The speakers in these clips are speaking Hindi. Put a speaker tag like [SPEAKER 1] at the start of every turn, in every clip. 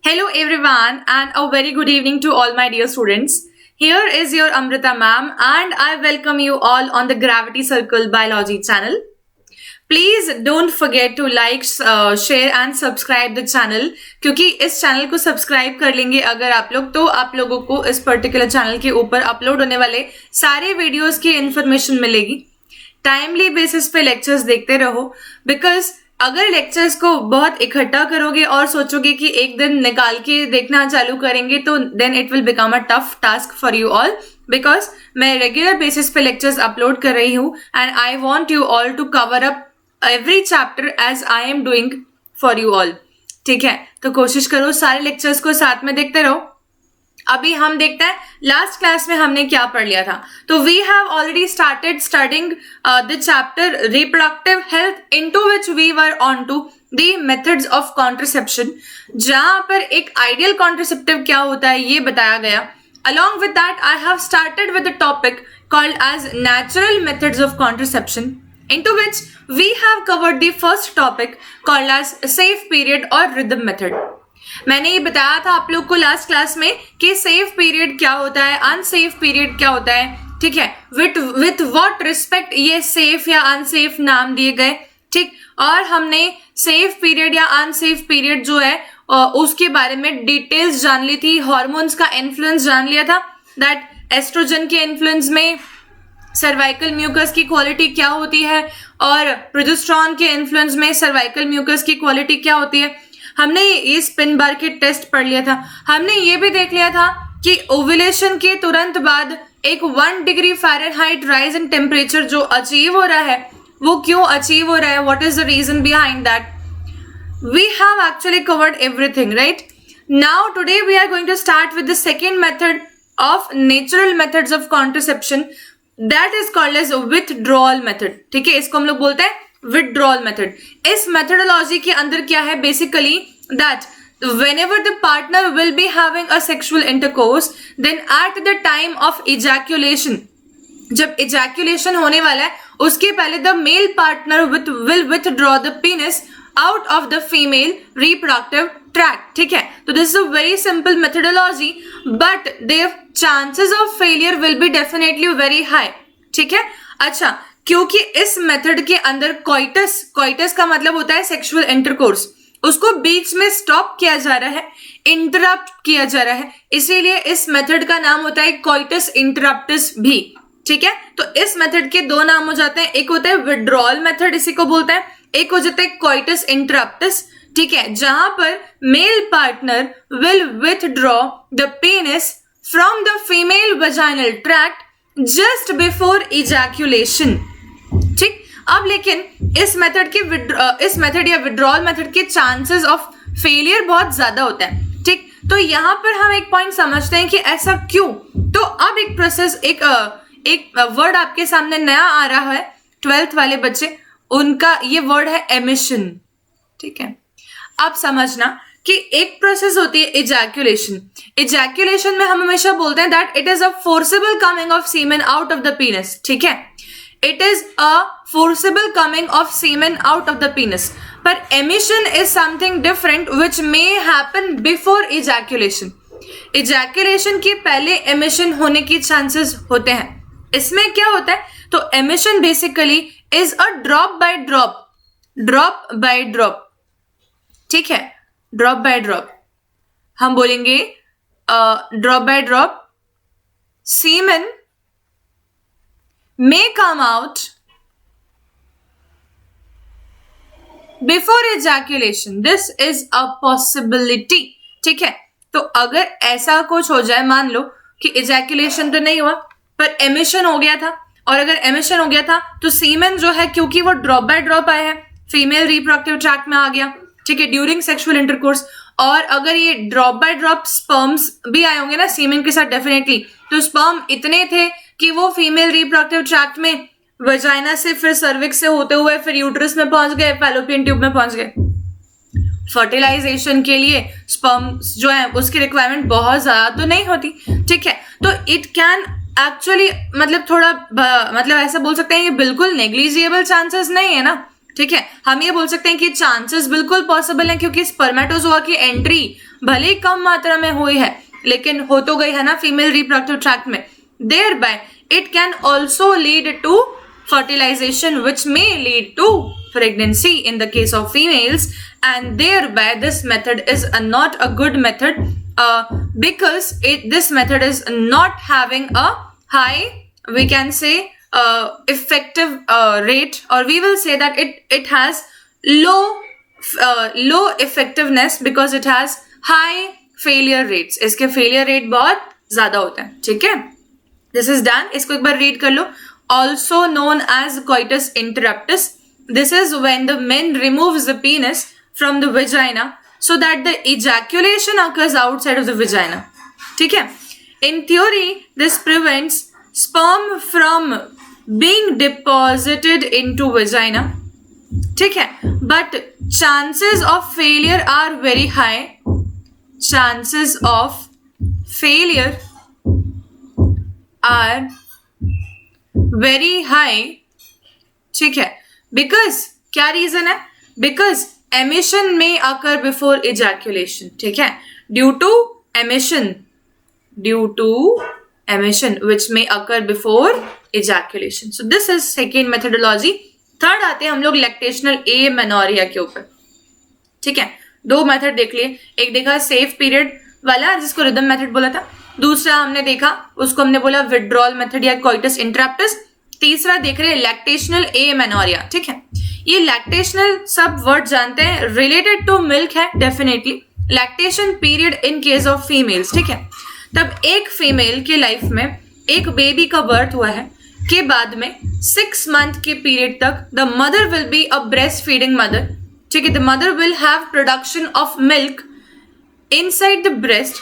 [SPEAKER 1] Hello everyone and a very good evening to all my dear students. Here is your Amrita ma'am and I welcome you all on the Gravity Circle Biology channel. Please don't forget to like, share and subscribe the channel क्योंकि इस चैनल को सब्सक्राइब कर लेंगे अगर आप लोग तो आप लोगों को इस पर्टिकुलर चैनल के ऊपर अपलोड होने वाले सारे वीडियोस की इन्फॉर्मेशन मिलेगी. टाइमली बेसिस पे लेक्चर्स देखते रहो बिकॉज अगर लेक्चर्स को बहुत इकट्ठा करोगे और सोचोगे कि एक दिन निकाल के देखना चालू करेंगे तो then it will become a tough task for you all because मैं रेगुलर बेसिस पे लेक्चर्स अपलोड कर रही हूँ and I want you all to cover up every chapter as I am doing for you all. ठीक है, तो कोशिश करो सारे लेक्चर्स को साथ में देखते रहो. अभी हम देखते हैं लास्ट क्लास में हमने क्या पढ़ लिया था. तो we have already started studying the chapter reproductive health into which we were on to the methods of contraception, जहां पर एक आइडियल कॉन्ट्रासेप्टिव क्या होता है ये बताया गया. Along with that I have started with the topic called as natural methods of contraception, into which we have covered the first topic called as safe period और rhythm method. मैंने ये बताया था आप लोग को लास्ट क्लास में कि सेफ पीरियड क्या होता है, अनसेफ पीरियड क्या होता है. ठीक है, विथ व्हाट रिस्पेक्ट ये सेफ या अनसेफ नाम दिए गए. ठीक, और हमने सेफ पीरियड या अनसेफ पीरियड जो है उसके बारे में डिटेल्स जान ली थी. हॉर्मोन्स का इन्फ्लुएंस जान लिया था, दैट एस्ट्रोजन के इन्फ्लुएंस में सर्वाइकल म्यूकस की क्वालिटी क्या होती है और प्रोजेस्टेरॉन के इन्फ्लुएंस में सर्वाइकल म्यूकस की क्वालिटी क्या होती है. हमने ये स्पिन बार के टेस्ट पढ़ लिया था. हमने ये भी देख लिया था कि ओव्यूलेशन के तुरंत बाद एक 1 degree Fahrenheit rise in temperature जो अचीव हो रहा है वो क्यों अचीव हो रहा है, what is the reason behind that. We have actually covered everything, right. Now today we are going to start with the second method of natural methods of contraception, that is called as withdrawal method. ठीक है, इसको हम लोग बोलते हैं विथड्रॉल मेथड. इस मेथडोलॉजी के अंदर क्या है basically that whenever the partner will be having a sexual intercourse, then at the time of ejaculation, जब ejaculation होने वाला है उसके पहले the male partner will withdraw the penis out of the female reproductive tract. ठीक है, तो this is a very simple methodology but their chances of failure will be definitely very high. ठीक है, अच्छा, क्योंकि इस मेथड के अंदर कोइटस का मतलब होता है सेक्सुअल इंटरकोर्स, उसको बीच में स्टॉप किया जा रहा है, इंटरप्ट किया जा रहा है, इसीलिए इस मेथड का नाम होता है कोइटस इंटरप्टस भी. ठीक है, तो इस मेथड के दो नाम हो जाते हैं, एक होता है विड्रॉल मेथड, इसी को बोलते हैं, एक हो जाता है कोइटस इंटरप्टस. ठीक है, जहां पर male partner will withdraw the penis from the female vaginal tract just before ejaculation. ठीक, अब लेकिन इस मेथड या विड्रॉल मेथड के चांसेस ऑफ फेलियर बहुत ज्यादा होता है. ठीक, तो यहाँ पर हम एक पॉइंट समझते हैं कि ऐसा क्यों. तो अब एक प्रोसेस, एक वर्ड आपके सामने नया आ रहा है, 12th वाले बच्चे, उनका ये वर्ड है एमिशन. ठीक है, अब समझना कि एक प्रोसेस होती है इजैक्यूलेशन. इजैक्यूलेशन में हम हमेशा बोलते हैं that it is a forcible coming of semen out of the penis. ठीक है, it is a forcible coming of semen out of the penis, but emission is something different which may happen before ejaculation. ejaculation के पहले emission होने की chances होते हैं. इसमें क्या होता है, तो emission basically is a drop by drop. ठीक है, drop by drop हम बोलेंगे drop by drop semen may come out before ejaculation. This is a possibility. ठीक है, तो अगर ऐसा कुछ हो जाए, मान लो कि ejaculation तो नहीं हुआ पर emission हो गया था, और अगर emission हो गया था तो semen जो है क्योंकि वो drop by drop आया है, फीमेल रिप्रोडक्टिव ट्रैक्ट में आ गया. ठीक है, ड्यूरिंग सेक्सुअल इंटरकोर्स, और अगर ये ड्रॉप बाय ड्रॉप स्पर्म्स भी आए होंगे ना सीमेन के साथ डेफिनेटली, तो स्पर्म इतने थे कि वो फीमेल रिप्रोडक्टिव ट्रैक्ट में वजाइना से फिर सर्विक्स से होते हुए फिर यूट्रस में पहुंच गए, फैलोपियन ट्यूब में पहुंच गए. फर्टिलाइजेशन के लिए स्पर्म्स जो है उसकी रिक्वायरमेंट बहुत ज्यादा तो नहीं होती. ठीक है, तो इट कैन एक्चुअली मतलब थोड़ा मतलब ऐसा बोल सकते हैं ये बिल्कुल नेग्लिजिबल चांसेस नहीं है ना. ठीक है, हम ये बोल सकते हैं कि चांसेस बिल्कुल पॉसिबल है क्योंकि स्पर्मेटोजोआ की एंट्री भले ही कम मात्रा में हुई है लेकिन हो तो गई है ना फीमेल रिप्रोडक्टिव ट्रैक्ट में, thereby it can also lead to fertilization which may lead to pregnancy in the case of females, and thereby this method is not a good method because this method is not having a high, we can say, effective rate, or we will say that it has low effectiveness because it has high failure rates. इसके failure rate बहुत ज़्यादा होते हैं. ठीक है, this is done. इसको एक बार read कर लो. Also known as coitus interruptus. This is when the man removes the penis from the vagina so that the ejaculation occurs outside of the vagina. ठीक है? In theory, this prevents sperm from being deposited into vagina. ठीक है? But chances of failure are very high. Chances of failure are very high. ठीक है, because क्या रीजन है? Because emission may occur before ejaculation. ठीक है, due to emission which may occur before ejaculation. So this is second methodology. Third आते हैं हम लोग लैक्टेशनल एमेनोरिया के ऊपर. ठीक है, दो मेथड देख लिए. एक देखा सेफ पीरियड वाला जिसको रिदम मेथड बोला था, दूसरा हमने देखा उसको हमने बोला विड्रॉल मेथड या कोइटस इंटरप्टस. तीसरा देख रहे हैं लैक्टेशनल एमेनोरिया. ठीक है, ये लैक्टेशनल सब वर्ड जानते हैं, रिलेटेड टू मिल्क है definitely. Lactation period in case of females. ठीक है, तब एक फीमेल के लाइफ में एक बेबी का बर्थ हुआ है के बाद में 6 मंथ के पीरियड तक the mother will be a breast feeding mother. ठीक है, the mother will have production of milk inside the breast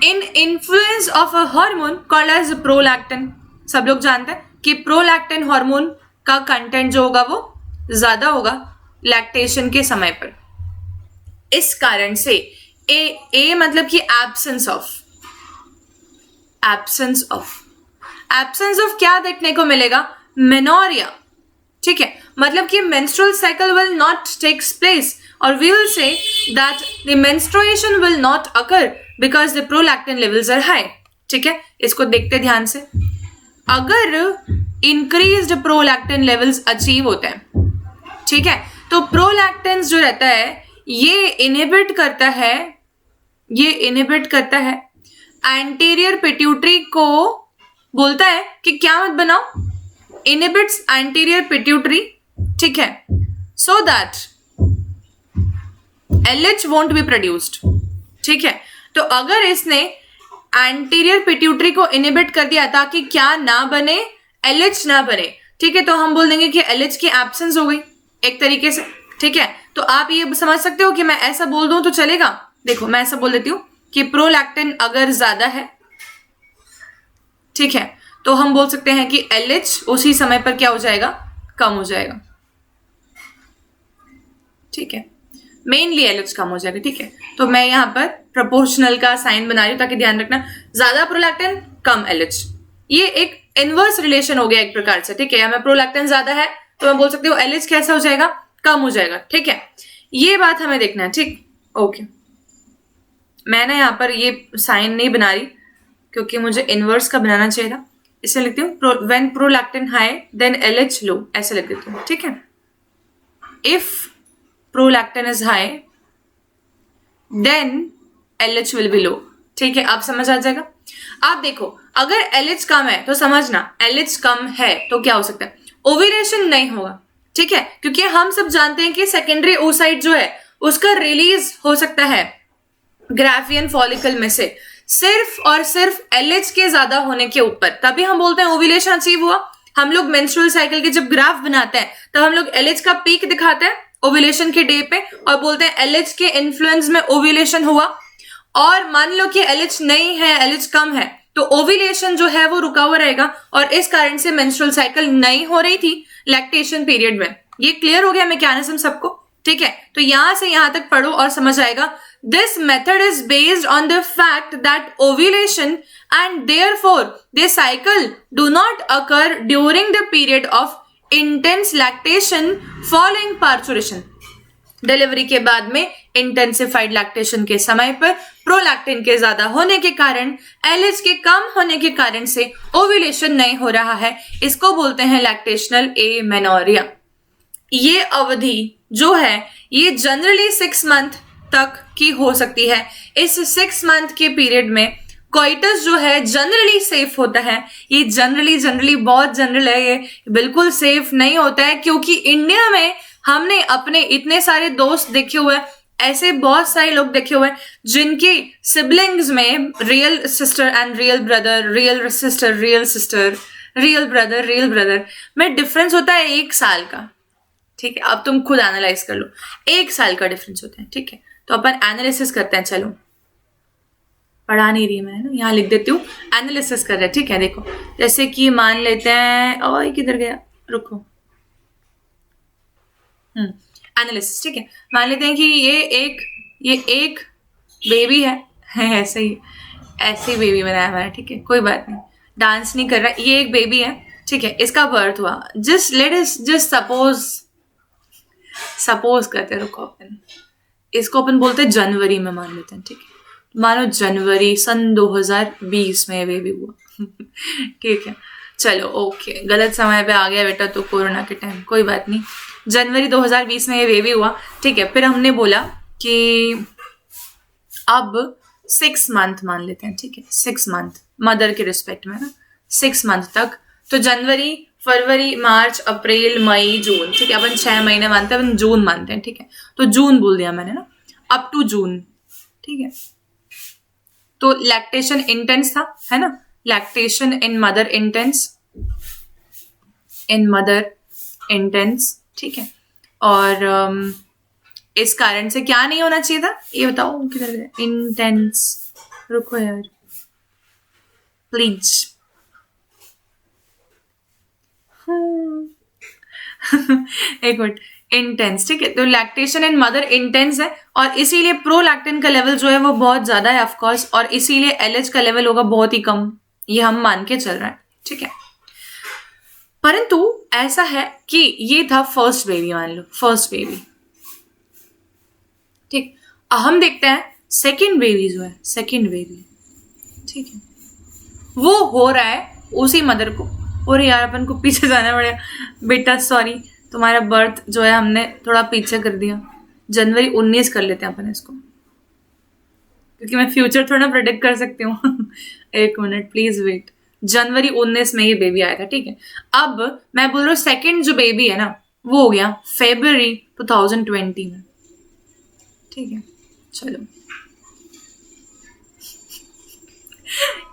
[SPEAKER 1] in influence of a hormone called as prolactin. सब लोग जानते हैं कि प्रोलैक्टिन हार्मोन का कंटेंट जो होगा वो ज्यादा होगा लैक्टेशन के समय पर. इस कारण से ए मतलब कि एब्सेंस ऑफ क्या देखने को मिलेगा? मेनोरिया. ठीक है, मतलब कि menstrual cycle will not takes place, or we will say that the menstruation will not occur because the prolactin levels are high. ठीक है, इसको देखते ध्यान से. अगर increased prolactin levels अचीव होते हैं, ठीक है, तो प्रोलैक्टिन जो रहता है ये इनहिबिट करता है एंटीरियर पिट्यूटरी को. बोलता है कि क्या मत बनाओ, इनहिबिट्स एंटीरियर पिट्यूटरी. ठीक है, so that LH won't be produced. ठीक है, तो अगर इसने एंटीरियर पिट्यूटरी को इनहिबिट कर दिया ताकि क्या ना बने, LH ना बने. ठीक है, तो हम बोल देंगे कि LH की एब्सेंस हो गई एक तरीके से. ठीक है, तो आप ये समझ सकते हो कि मैं ऐसा बोल दूं तो चलेगा. देखो मैं ऐसा बोल देती हूँ कि प्रोलैक्टिन अगर ज्यादा है, ठीक है, तो हम बोल सकते हैं कि LH उसी समय पर क्या हो जाएगा? कम हो जाएगा. ठीक है, मेनली LH कम हो जाएगा. ठीक है, तो मैं यहाँ पर प्रोपोर्शनल का साइन बना रही हूँ ताकि ध्यान रखना, ज्यादा प्रोलैक्टिन कम LH. ये एक इनवर्स रिलेशन हो गया एक प्रकार से. ठीक है, मैं प्रोलैक्टिन ज्यादा है तो मैं बोल सकती हूँ LH कैसा हो जाएगा? कम हो जाएगा. ठीक है, ये बात हमें देखना है. ठीक, ओके, मैं ना यहाँ पर ये साइन नहीं बना रही क्योंकि मुझे इनवर्स का बनाना चाहिए था, इससे लिखती हूँ when prolactin high then LH low, ऐसे लिख देती हूँ. ठीक है, if prolactin is high then LH will be low. ठीक है, आप समझ आ जाएगा. आप देखो अगर LH कम है तो समझना LH कम है तो क्या हो सकता है? ओव्यूलेशन नहीं होगा. ठीक है, क्योंकि हम सब जानते हैं कि सेकेंडरी oocyte जो है उसका रिलीज हो सकता है ग्राफियन फॉलिकल में से सिर्फ और सिर्फ LH के ज्यादा होने के ऊपर, तभी हम बोलते हैं ओव्यूलेशन अचीव हुआ. हम लोग मेंस्ट्रुअल साइकिल के जब ग्राफ बनाते हैं तब हम लोग LH का पीक दिखाते हैं ओव्यूलेशन के डे पे और बोलते हैं LH के इन्फ्लुएंस में ओव्यूलेशन हुआ. और मान लो कि LH नहीं है, LH कम है, तो ओव्यूलेशन जो है वो रुका हुआ रहेगा और इस कारण से मेंस्ट्रुअल साइकिल नहीं हो रही थी लैक्टेशन पीरियड में. ये क्लियर हो गया मैकेनिज्म सबको? ठीक है, तो यहां से यहां तक पढ़ो और समझ आएगा. This method is based on the fact that ovulation and therefore the cycle do not occur during the period of intense lactation following parturition. Delivery के बाद में इंटेंसिफाइड लैक्टेशन के समय पर प्रोलैक्टिन के ज्यादा होने के कारण, एलएच के कम होने के कारण से ओव्यूलेशन नहीं हो रहा है, इसको बोलते हैं लैक्टेशनल एमेनोरिया। ये अवधि जो है ये जनरली 6 मंथ तक की हो सकती है। इस 6 मंथ के पीरियड में कोइटस जो है जनरली सेफ होता है। ये जनरली बहुत जनरल है, ये बिल्कुल सेफ नहीं होता है, क्योंकि इंडिया में हमने अपने इतने सारे दोस्त देखे हुए हैं, ऐसे बहुत सारे लोग देखे हुए हैं जिनके सिबलिंग्स में real sister and real brother, real sister, real sister, real brother में डिफरेंस होता है 1 साल का। ठीक है, अब तुम खुद एनालाइज कर लो, 1 साल का डिफरेंस होता है। ठीक है, तो अपन एनालिसिस करते हैं। चलो, पढ़ा नहीं रही मैं ना, यहाँ लिख देती हूँ, एनालिसिस कर रहे हैं। ठीक है, देखो जैसे कि मान लेते हैं, और किधर गया, रुको, एनालिसिस। ठीक है, मान लेते हैं कि ये एक बेबी है ऐसे ही बेबी बनाया हुआ है। ठीक है, कोई बात नहीं, डांस नहीं कर रहा, ये एक बेबी है। ठीक है, इसका बर्थ हुआ, जस्ट सपोज करते हैं, रुको, अपन इसको अपन बोलते हैं जनवरी में मान लेते हैं। ठीक है, मानो जनवरी सन 2020 में बेबी हुआ। ठीक है, चलो ओके, गलत समय पे आ गया बेटा तो, कोरोना के टाइम, कोई बात नहीं, जनवरी 2020 में ये बेबी हुआ। ठीक है, फिर हमने बोला कि अब 6 मंथ मान लेते हैं। ठीक है, 6 मंथ मदर के रिस्पेक्ट में ना, 6 मंथ तक, तो जनवरी, फरवरी, मार्च, अप्रैल, मई, जून। ठीक है, अपन 6 महीने मानते हैं, अपन जून मानते हैं। ठीक है, तो जून बोल दिया मैंने ना, अप टू जून। ठीक है, तो लैक्टेशन इंटेंस था, है ना, लैक्टेशन इन मदर इंटेंस। ठीक है, और इस कारण से क्या नहीं होना चाहिए था, ये बताओ किधर गया, इंटेंस, रुको यार प्लीज। एक मिनट, इंटेंस। ठीक है, तो लैक्टेशन इन मदर इंटेंस है, और इसीलिए प्रोलैक्टिन का लेवल जो है वो बहुत ज्यादा है ऑफकोर्स, और इसीलिए एलएच का लेवल होगा बहुत ही कम, ये हम मान के चल रहे हैं। ठीक है, परंतु ऐसा है कि ये था फर्स्ट बेबी, मान लो फर्स्ट बेबी। ठीक, हम देखते हैं सेकंड बेबी जो है, सेकंड बेबी। ठीक है, वो हो रहा है उसी मदर को, और यार अपन को पीछे जाना पड़ेगा बेटा, सॉरी, तुम्हारा बर्थ जो है हमने थोड़ा पीछे कर दिया, जनवरी 19 कर लेते हैं अपन इसको, क्योंकि मैं फ्यूचर थोड़ा प्रेडिक्ट कर सकती हूँ। एक मिनट प्लीज वेट, जनवरी 19 में ये बेबी आया था। ठीक है, अब मैं बोल रहा हूँ सेकेंड जो बेबी है ना, वो हो गया फरवरी 2020 में। ठीक है, चलो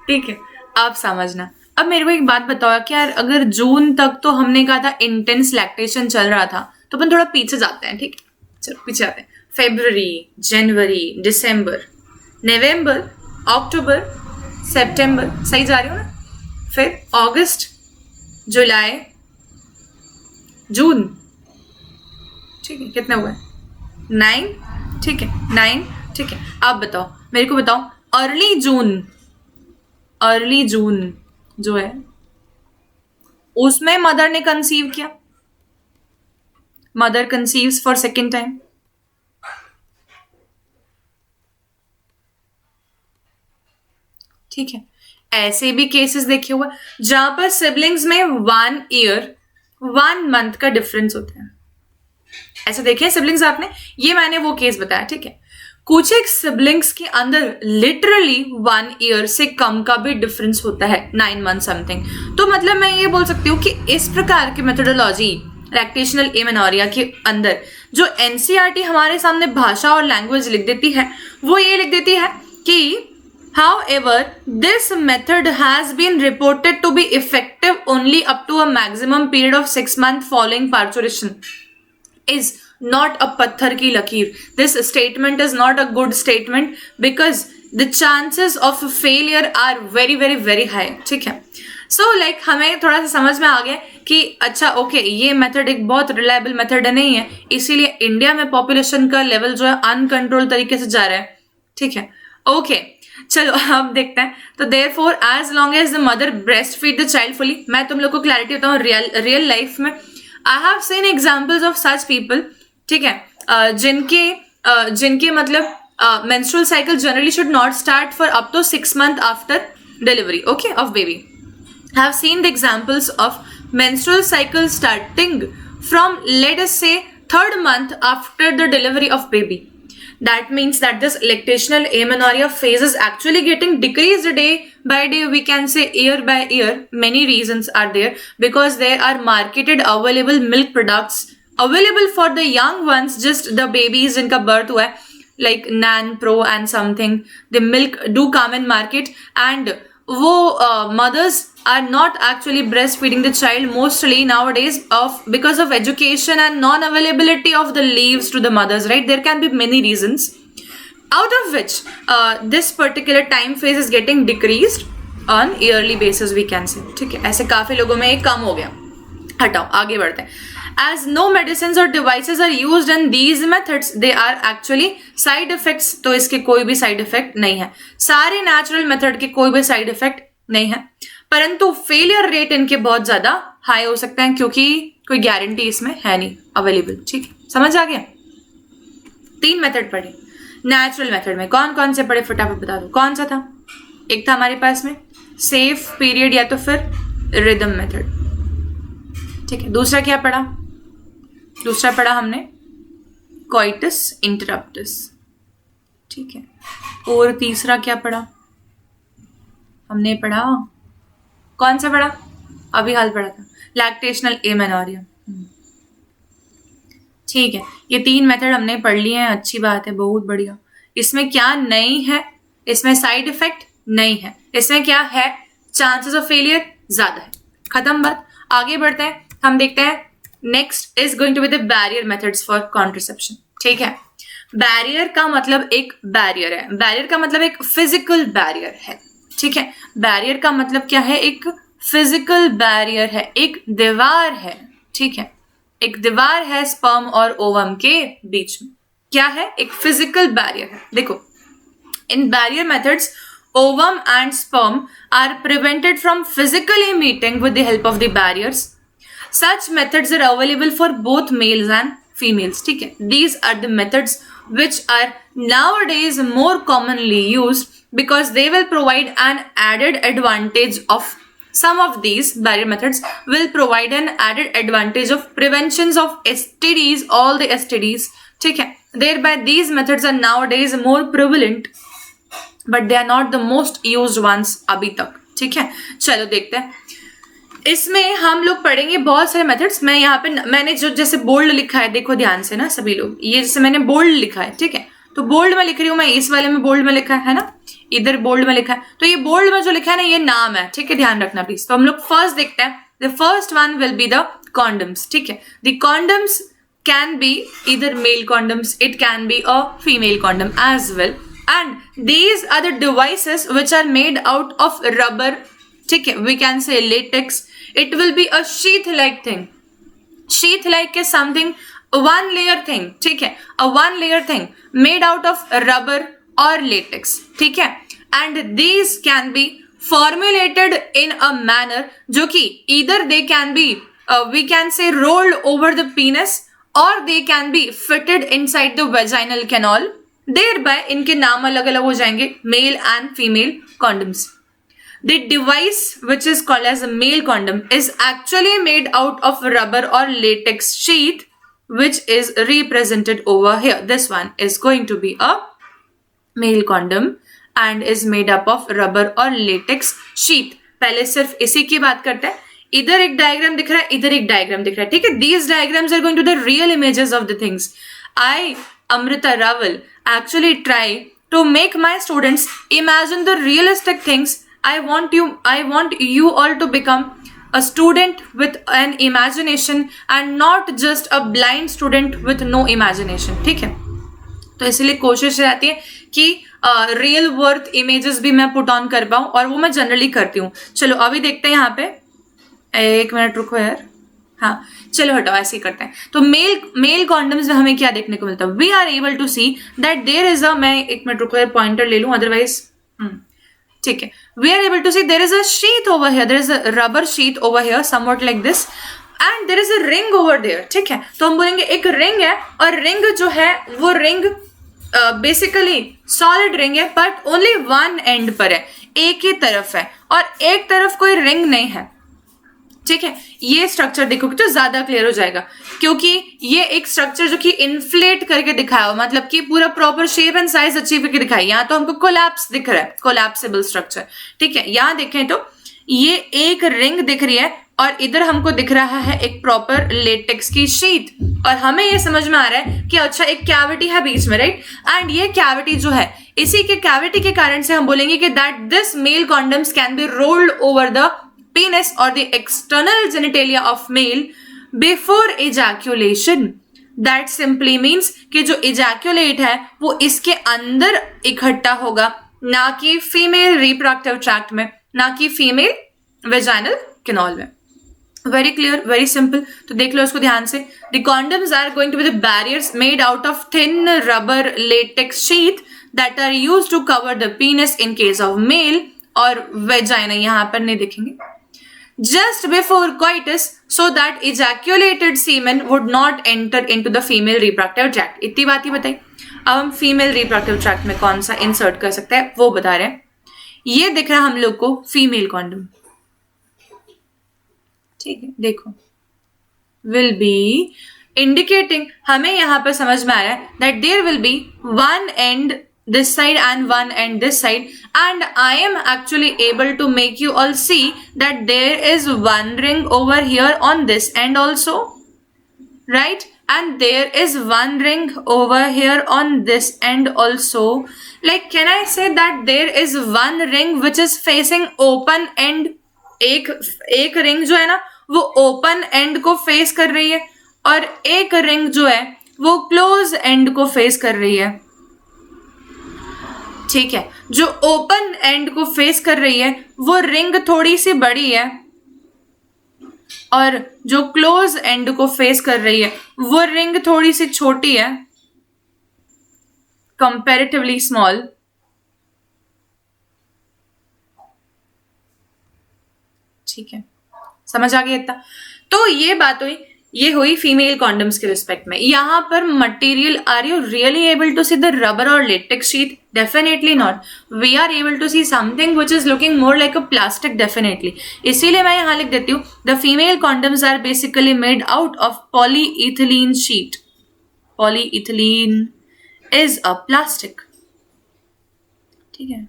[SPEAKER 1] ठीक है, आप समझना। अब मेरे को एक बात बताओ कि यार अगर जून तक तो हमने कहा था इंटेंस लैक्टेशन चल रहा था, तो अपन थोड़ा पीछे जाते हैं। ठीक है, चलो पीछे आते हैं, फरवरी, जनवरी, दिसंबर, नवंबर, अक्टूबर, सितंबर, सही जा रही हूँ ना, फिर अगस्त, जुलाई, जून। ठीक है, कितने हुए, 9। ठीक है, 9। ठीक है, आप बताओ, मेरे को बताओ, अर्ली जून जो है उसमें मदर ने कंसीव किया, mother conceives for second time. ठीक है, ऐसे भी केसेस देखे हुए जहां पर सिबलिंग्स में 1 ईयर 1 मंथ का डिफरेंस होता है। ऐसे देखे सिबलिंग्स आपने, ये मैंने वो केस बताया। ठीक है, कुछ एक सिबलिंग्स के अंदर लिटरली 1 ईयर से कम का भी डिफरेंस होता है, 9 मंथ समथिंग। तो मतलब मैं ये बोल सकती हूँ कि इस प्रकार की मेथोडोलॉजी लैक्टेशनल एमेनोरिया के अंदर जो एनसीईआरटी हमारे सामने भाषा और लैंग्वेज लिख देती है, वो ये लिख देती है कि however this method has been reported to be effective only up to a maximum period of 6 months following parturition is not a patthar ki lakeer. This statement is not a good statement because the chances of failure are very very very high. ठीक है, so like हमें थोड़ा सा समझ में आ गया कि अच्छा ओके, ये मेथड एक बहुत रिलायबल मेथड नहीं है, इसीलिए इंडिया में पॉपुलेशन का लेवल जो है अनकंट्रोल तरीके से जा रहा है। ठीक है, ओके, चलो अब देखते हैं। तो therefore as long as the mother breast feed the child fully, मैं तुम लोग को क्लैरिटी बताऊँ, रियल लाइफ में I have seen examples of such people. ठीक है, जिनके मतलब menstrual cycle generally should not start for up to 6 months after delivery, okay, of baby. I have seen the examples of menstrual cycle starting from, let us say, 3rd month after the delivery of baby. That means that this lactational amenorrhea phase is actually getting decreased day by day, we can say year by year. Many reasons are there, because there are marketed available milk products available for the young ones, just the babies जिनका birth हुआ है, like Nan Pro and something. The milk do come in market, and वो mothers are not actually breastfeeding the child mostly nowadays because of education and non-availability of the leaves to the mothers, right? There can be many reasons, out of which this particular time phase is getting decreased on yearly basis, we can say. ठीक है, ऐसे काफी लोगों में ये कम हो गया. हटाओ, आगे बढ़ते हैं. As no medicines or devices are used in these methods, they are actually side effects. तो इसके कोई भी साइड इफेक्ट नहीं है. सारे नेचुरल मेथड के कोई भी साइड इफेक्ट नहीं है, परंतु फेलियर रेट इनके बहुत ज्यादा हाई हो सकते हैं, क्योंकि कोई गारंटी इसमें है नहीं अवेलेबल. ठीक है, समझ आ गया? 3 मेथड पढ़े. नेचुरल मेथड में कौन कौन से पढ़े, फटाफट बता दो. कौन सा था? एक था हमारे पास में सेफ पीरियड या तो फिर रिदम मेथड. ठीक है, दूसरा क्या पढ़ा? दूसरा पढ़ा हमने कोइटस इंटरप्टस. ठीक है, और तीसरा क्या पढ़ा हमने? पढ़ा, कौन सा पढ़ा? अभी हाल पढ़ा था, लैक्टेशनल एमेनोरिया. ठीक है, ये 3 मेथड हमने पढ़ लिए हैं. अच्छी बात है, बहुत बढ़िया. इसमें क्या नहीं है? इसमें साइड इफेक्ट नहीं है. इसमें क्या है? चांसेस ऑफ फेलियर ज्यादा है. खत्म बात. आगे बढ़ते हैं, हम देखते हैं. Next is going to be the barrier methods for contraception. ठीक है, बैरियर का मतलब एक बैरियर है. बैरियर का मतलब एक फिजिकल बैरियर है. ठीक है, बैरियर का मतलब क्या है? एक फिजिकल बैरियर है, एक दीवार है. ठीक है, एक दीवार है स्पर्म और ओवम के बीच में. क्या है? एक फिजिकल बैरियर है. देखो, इन barrier methods ovum and sperm are prevented from physically meeting with the help of the barriers. Such methods are available for both males and females. ठीक है, these are the methods which are nowadays more commonly used because they will provide an added advantage of some of these barrier methods will provide an added advantage of preventions of STDs, all the STDs. ठीक है, thereby these methods are nowadays more prevalent, but they are not the most used ones अभी तक. ठीक है, चलो देखते हैं. इसमें हम लोग पढ़ेंगे बहुत सारे मेथड्स. मैं यहाँ पे मैंने जो जैसे बोल्ड लिखा है, देखो ध्यान से ना सभी लोग, ये जैसे मैंने बोल्ड लिखा है. ठीक है, तो बोल्ड में लिख रही हूँ मैं, इस वाले में बोल्ड में लिखा है ना, इधर बोल्ड में लिखा है. तो ये बोल्ड में जो लिखा है ना, ये नाम है. ठीक है, ध्यान रखना प्लीज. तो हम लोग फर्स्ट देखते हैं. The first one will be the condoms. ठीक है, the condoms can B either male condoms, it can be a female condom as well, and these are the devices which are made out of rubber. ठीक है, we can say latex. It will be a sheath like thing. Sheath like is something one layer thing. ठीक है, a one layer thing made out of rubber or latex. ठीक है, and these can be formulated in a manner जो कि either they can be we can say rolled over the penis or they can be fitted inside the vaginal canal. Thereby इनके नाम अलग अलग हो जाएंगे, male and female condoms. The device which is called as a male condom is actually made out of rubber or latex sheath which is represented over here. This one is going to be a male condom and is made up of rubber or latex sheath. पहले सिर्फ इसी की बात करते हैं. इधर एक डायग्राम दिख रहा है, इधर एक डायग्राम दिख रहा है. ठीक है, these diagrams are going to the real images of the things. I, Amrita Raval, actually try to make my students imagine the realistic things. I want you all to become a student with an imagination and not just a blind student with no imagination. ठीक है, तो इसलिए कोशिश रहती है कि रियल वर्थ इमेजेस भी मैं पुट ऑन कर पाऊँ, और वो मैं जनरली करती हूँ. चलो अभी देखते हैं. यहाँ पे एक मिनट रुको यार. हाँ, चलो हटाओ, ऐसे ही करते हैं. तो मेल कॉन्डम्स में हमें क्या देखने को मिलता है? We are able to see that there is a, मैं एक मिनट रुको यार, पॉइंटर ले लूँ अदरवाइज. ठीक है, we are able to see there is a sheath over here, there is a rubber sheath over here somewhat like this. And there is a ring over there, ठीक है, तो हम बोलेंगे एक रिंग है, और रिंग जो है वो रिंग बेसिकली सॉलिड रिंग है, बट ओनली वन एंड पर है, एक ही तरफ है, और एक तरफ कोई रिंग नहीं है, ठीक है। ये स्ट्रक्चर देखोगे तो ज्यादा क्लियर हो जाएगा, क्योंकि ये एक स्ट्रक्चर जो कि इन्फ्लेट करके दिखाया हो, मतलब कि पूरा proper shape and size achieve करके दिखाई। यहाँ तो हमको कोलैप्स दिख रहा है, कोलैप्सिबल स्ट्रक्चर, ठीक है। यहाँ देखें तो ये एक रिंग दिख रही है, और इधर हमको दिख रहा है एक प्रॉपर लेटेक्स की शीट, और हमें ये समझ में आ रहा है कि अच्छा एक कैविटी है बीच में, राइट। एंड ये कैविटी जो है, इसी के कैविटी के कारण से हम बोलेंगे कि that this male condoms can be rolled over the penis or the external genitalia of male before ejaculation. That simply means कि जो ejaculate है वो इसके अंदर इकट्ठा होगा, ना कि फीमेल reproductive tract में, ना कि फीमेल vaginal canal में। Very clear, very simple. तो देख लो इसको ध्यान से। The condoms are going to be the barriers made out of thin rubber latex sheath that are used to cover the penis in case of male, और vagina यहाँ पर नहीं दिखेंगे, just before coitus, so that ejaculated semen would not enter into the female reproductive tract. इतनी बात ही बताई। अब हम फीमेल reproductive tract में कौन सा इंसर्ट कर सकते हैं वो बता रहे हैं। ये दिख रहा हम लोग को फीमेल कॉन्डम, ठीक है, देखो will be indicating, हमें यहाँ पर समझ में आ रहा है that there will be one end this side and one end this side, and I am actually able to make you all see that there is one ring over here on this end also, right, and there is one ring over here on this end also. Like can I say that there is one ring which is facing open end, एक रिंग जो है ना वो ओपन एंड को फेस कर रही है, और एक रिंग जो है वो क्लोज एंड को फेस कर रही है, ठीक है। जो ओपन एंड को फेस कर रही है वो रिंग थोड़ी सी बड़ी है, और जो क्लोज एंड को फेस कर रही है वो रिंग थोड़ी सी छोटी है, कंपैरेटिवली स्मॉल, ठीक है, समझ आ गया इतना। तो ये बात हुई, ये हुई फीमेल कॉन्डम्स के रिस्पेक्ट में। यहाँ पर material, are you really able to see the rubber और latex sheet? Definitely not. We are able to see something which is looking more like a plastic, definitely. इसीलिए मैं यहाँ लिख देती हूँ the female condoms are basically made out of polyethylene sheet. Polyethylene is a plastic, ठीक है।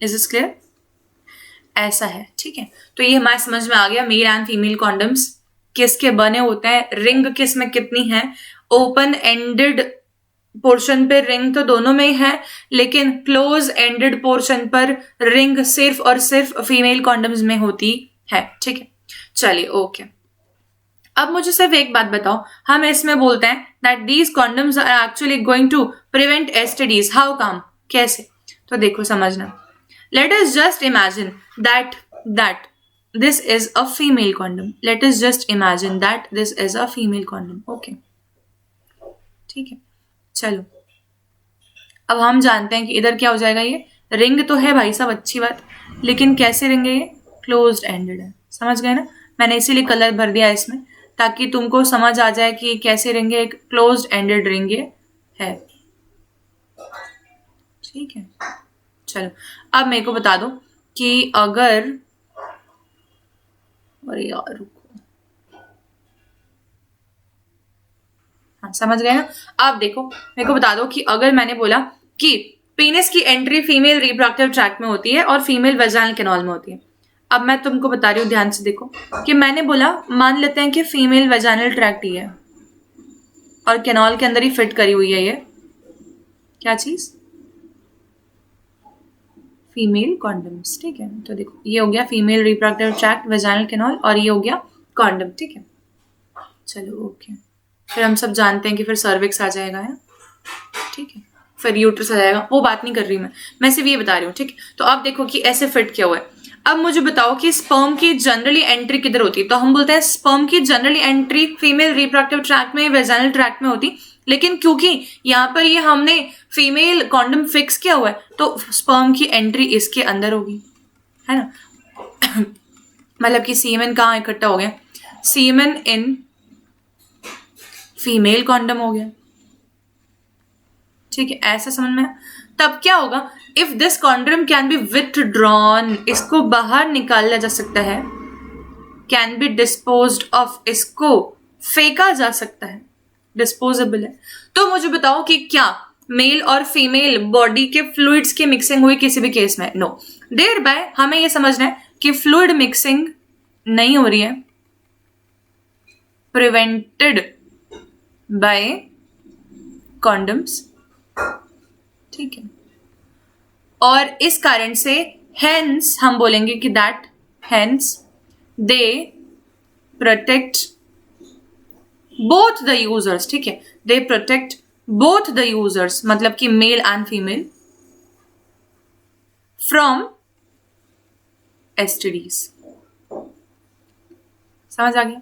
[SPEAKER 1] Is is clear? ऐसा है, ठीक है। तो ये हमारे समझ में आ गया मेल एंड फीमेल कॉन्डम्स किसके बने होते हैं, रिंग किस में कितनी है, ओपन एंडेड पोर्शन पे रिंग तो दोनों में ही है, लेकिन क्लोज एंडेड पोर्शन पर रिंग सिर्फ और सिर्फ फीमेल कॉन्डम्स में होती है, ठीक है। चलिए ओके, अब मुझे सिर्फ एक बात बताओ, हम इसमें बोलते हैं that these condoms are actually going to prevent STDs, how come, कैसे? तो देखो समझना, let us just imagine that this is a female condom. Let us just imagine that this is a female condom. Okay, ठीक है। चलो अब हम जानते हैं कि इधर क्या हो जाएगा, ये रिंग तो है भाई साहब, अच्छी बात, लेकिन कैसे रिंग है, ये क्लोज्ड एंडेड है, समझ गए ना। मैंने इसीलिए कलर भर दिया इसमें ताकि तुमको समझ आ जाए कि कैसे रिंग है, एक क्लोज्ड एंडेड रिंग है, ठीक है। चलो अब मेरे को बता दो कि अगर, अरे यार रुको, हाँ समझ गए ना। अब देखो मेरे को बता दो कि अगर मैंने बोला कि पेनिस की एंट्री फीमेल रिप्रोडक्टिव ट्रैक्ट में होती है और फीमेल वेजाइनल कैनाल में होती है। अब मैं तुमको बता रही हूँ, ध्यान से देखो कि मैंने बोला, मान लेते हैं कि फीमेल वेजाइनल ट्रैक्ट ही है और कैनाल के अंदर ही फिट करी हुई है ये क्या चीज, फीमेल कॉन्डम्स, ठीक है। तो देखो ये हो गया female reproductive tract, vaginal canal, और ये हो गया कॉन्डम, ठीक है। चलो ओके, फिर हम सब जानते हैं कि फिर सर्विक्स आ जाएगा, है ठीक है, फिर यूट्रस आ जाएगा, वो बात नहीं कर रही मैं सिर्फ ये बता रही हूँ, ठीक। तो अब देखो कि ऐसे फिट किया हुआ है। अब मुझे बताओ कि स्पर्म की जनरली एंट्री किधर होती है, तो हम बोलते हैं स्पर्म की generally entry female reproductive tract में, वेजाइनल ट्रैक्ट में होती, लेकिन क्योंकि यहाँ पर ये हमने फीमेल कॉन्डम फिक्स किया हुआ है तो स्पर्म की एंट्री इसके अंदर होगी, है ना। मतलब कि सीमेन कहाँ इकट्ठा हो गया, सीमेन इन फीमेल कॉन्डम हो गया, ठीक है, ऐसा समझ में। तब क्या होगा, if this condom can be withdrawn, इसको बाहर निकाला जा सकता है, कैन बी डिस्पोज्ड ऑफ, इसको फेंका जा सकता है, डिस्पोजेबल है। तो मुझे बताओ कि क्या मेल और फीमेल बॉडी के फ्लूइड्स की मिक्सिंग हुई किसी भी केस में? नो। देयर बाय हमें यह समझना है कि फ्लूइड मिक्सिंग नहीं हो रही है, प्रिवेंटेड बाय कॉन्डम्स, ठीक है, और इस कारण से हेंस हम बोलेंगे कि that hence they protect both the users, ठीक है, they protect both the users, मतलब कि male and female, from STDs. समझ आ गया?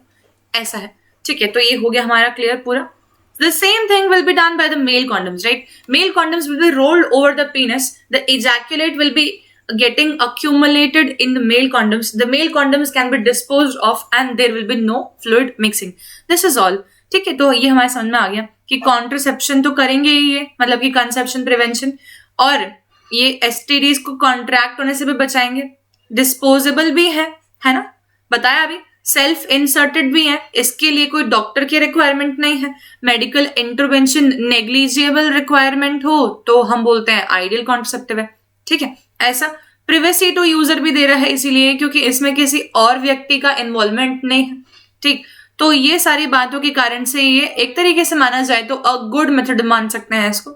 [SPEAKER 1] ऐसा है, ठीक है। तो ये हो गया हमारा क्लियर पूरा। The same thing will be done by the male condoms, right? Male condoms will be rolled over the penis. The ejaculate will be getting accumulated in the male condoms. The male condoms can be disposed of and there will be no fluid mixing. This is all. ठीक है, तो ये हमारे समझ में आ गया कि कॉन्ट्रसेप्शन तो करेंगे ही ये, मतलब कि कंसेप्शन प्रिवेंशन, और ये एसटीडीज को कॉन्ट्रैक्ट होने से भी बचाएंगे, डिस्पोजेबल भी है ना, बताया अभी, सेल्फ इंसर्टेड भी है, इसके लिए कोई डॉक्टर की रिक्वायरमेंट नहीं है, मेडिकल इंटरवेंशन नेग्लिजिबल रिक्वायरमेंट हो तो हम बोलते हैं आइडियल कॉन्ट्रसेप्टिव है, ठीक है। ऐसा प्रिवेसी टू यूजर भी दे रहा है इसीलिए क्योंकि इसमें किसी और व्यक्ति का इन्वॉल्वमेंट नहीं है, ठीक। तो ये सारी बातों के कारण से ये एक तरीके से माना जाए तो अ गुड मेथड मान सकते हैं इसको।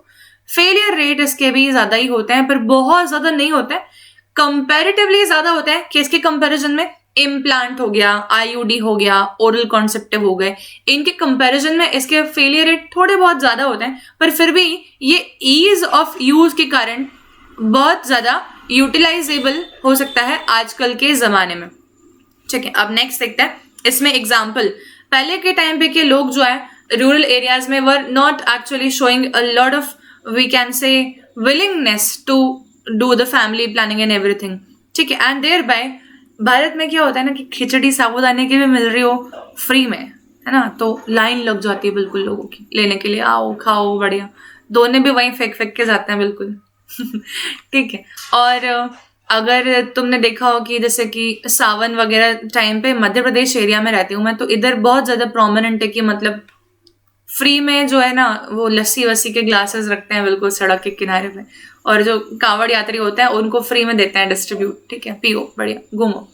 [SPEAKER 1] फेलियर रेट इसके भी ज्यादा ही होते हैं, पर बहुत ज्यादा नहीं होते हैं, कंपैरेटिवली ज्यादा होते हैं। किसके कंपैरिजन में? इम्प्लांट हो गया, आईयूडी हो गया, ओरल कॉन्सेप्टिव हो गए, इनके कंपैरिजन में इसके फेलियर रेट थोड़े बहुत ज्यादा होते हैं, पर फिर भी ये ईज ऑफ यूज के कारण बहुत ज्यादा यूटिलाइजेबल हो सकता है आजकल के जमाने में, ठीक है। अब नेक्स्ट देखते हैं इसमें एग्जाम्पल। पहले के टाइम पे के लोग जो है रूरल एरियाज में were not actually showing a lot of, we can say, willingness to do the family planning and everything, ठीक है। एंड देयर बाय भारत में क्या होता है ना कि खिचड़ी साबूदाने की भी मिल रही हो फ्री में, है ना, तो लाइन लग जाती है बिल्कुल लोगों की लेने के लिए, आओ खाओ बढ़िया, दोनों भी वहीं फेंक फेंक के जाते हैं बिल्कुल ठीक है। और अगर तुमने देखा हो कि जैसे कि सावन वगैरह टाइम पे, मध्य प्रदेश एरिया में रहती हूँ मैं, तो इधर बहुत ज्यादा प्रोमिनेंट है कि मतलब फ्री में जो है ना वो लस्सी वस्सी के ग्लासेस रखते हैं बिल्कुल सड़क के किनारे पे, और जो कांवड़ यात्री होते हैं उनको फ्री में देते हैं डिस्ट्रीब्यूट, ठीक है, पियो बढ़िया घूमो।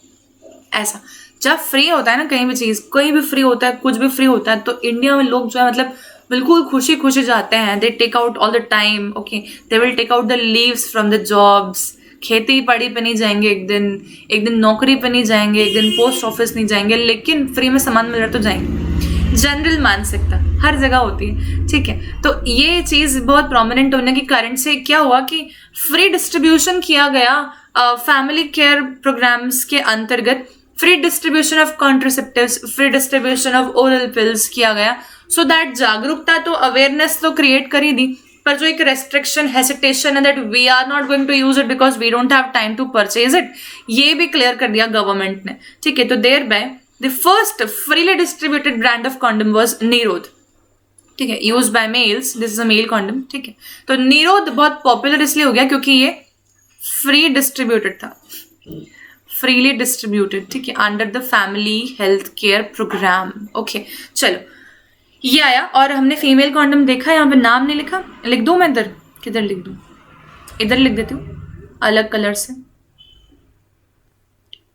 [SPEAKER 1] ऐसा जब फ्री होता है ना, कहीं भी चीज, कहीं भी फ्री होता है, कुछ भी फ्री होता है, तो इंडिया में लोग जो है मतलब बिल्कुल खुशी खुशी जाते हैं। They take out all the time, okay, they will take out the leaves from the jobs, खेती पड़ी पे नहीं जाएंगे, एक दिन नौकरी पे नहीं जाएंगे, एक दिन पोस्ट ऑफिस नहीं जाएंगे, लेकिन फ्री में सामान मिल रहा तो जाएंगे। जनरल मानसिकता हर जगह होती है, ठीक है। तो ये चीज बहुत प्रोमिनेंट होने के कारण से क्या हुआ कि फ्री डिस्ट्रीब्यूशन किया गया फैमिली केयर प्रोग्राम्स के अंतर्गत, free distribution of contraceptives, free distribution of oral pills किया गया, सो दैट जागरूकता तो, अवेयरनेस तो क्रिएट कर ही दी, पर जो एक रेस्ट्रिक्शन, हेसिटेशन है that we are not going to use it because we don't have time to purchase it, ये भी क्लियर कर दिया गवर्नमेंट ने, ठीक है। तो thereby the first freely distributed brand of condom was Nirodh, ठीक है, use by males, this is a male condom, ठीक है। तो निरोध बहुत पॉपुलर इसलिए हो गया क्योंकि ये फ्री डिस्ट्रीब्यूटेड था, फ्रीली डिस्ट्रीब्यूटेड, ठीक है, under the family health care program, okay. चलो ये आया, और हमने फीमेल कॉन्डम देखा, यहाँ पे नाम नहीं लिखा, लिख दूं मैं इधर, किधर लिख दूं, इधर लिख देती हूँ अलग कलर से,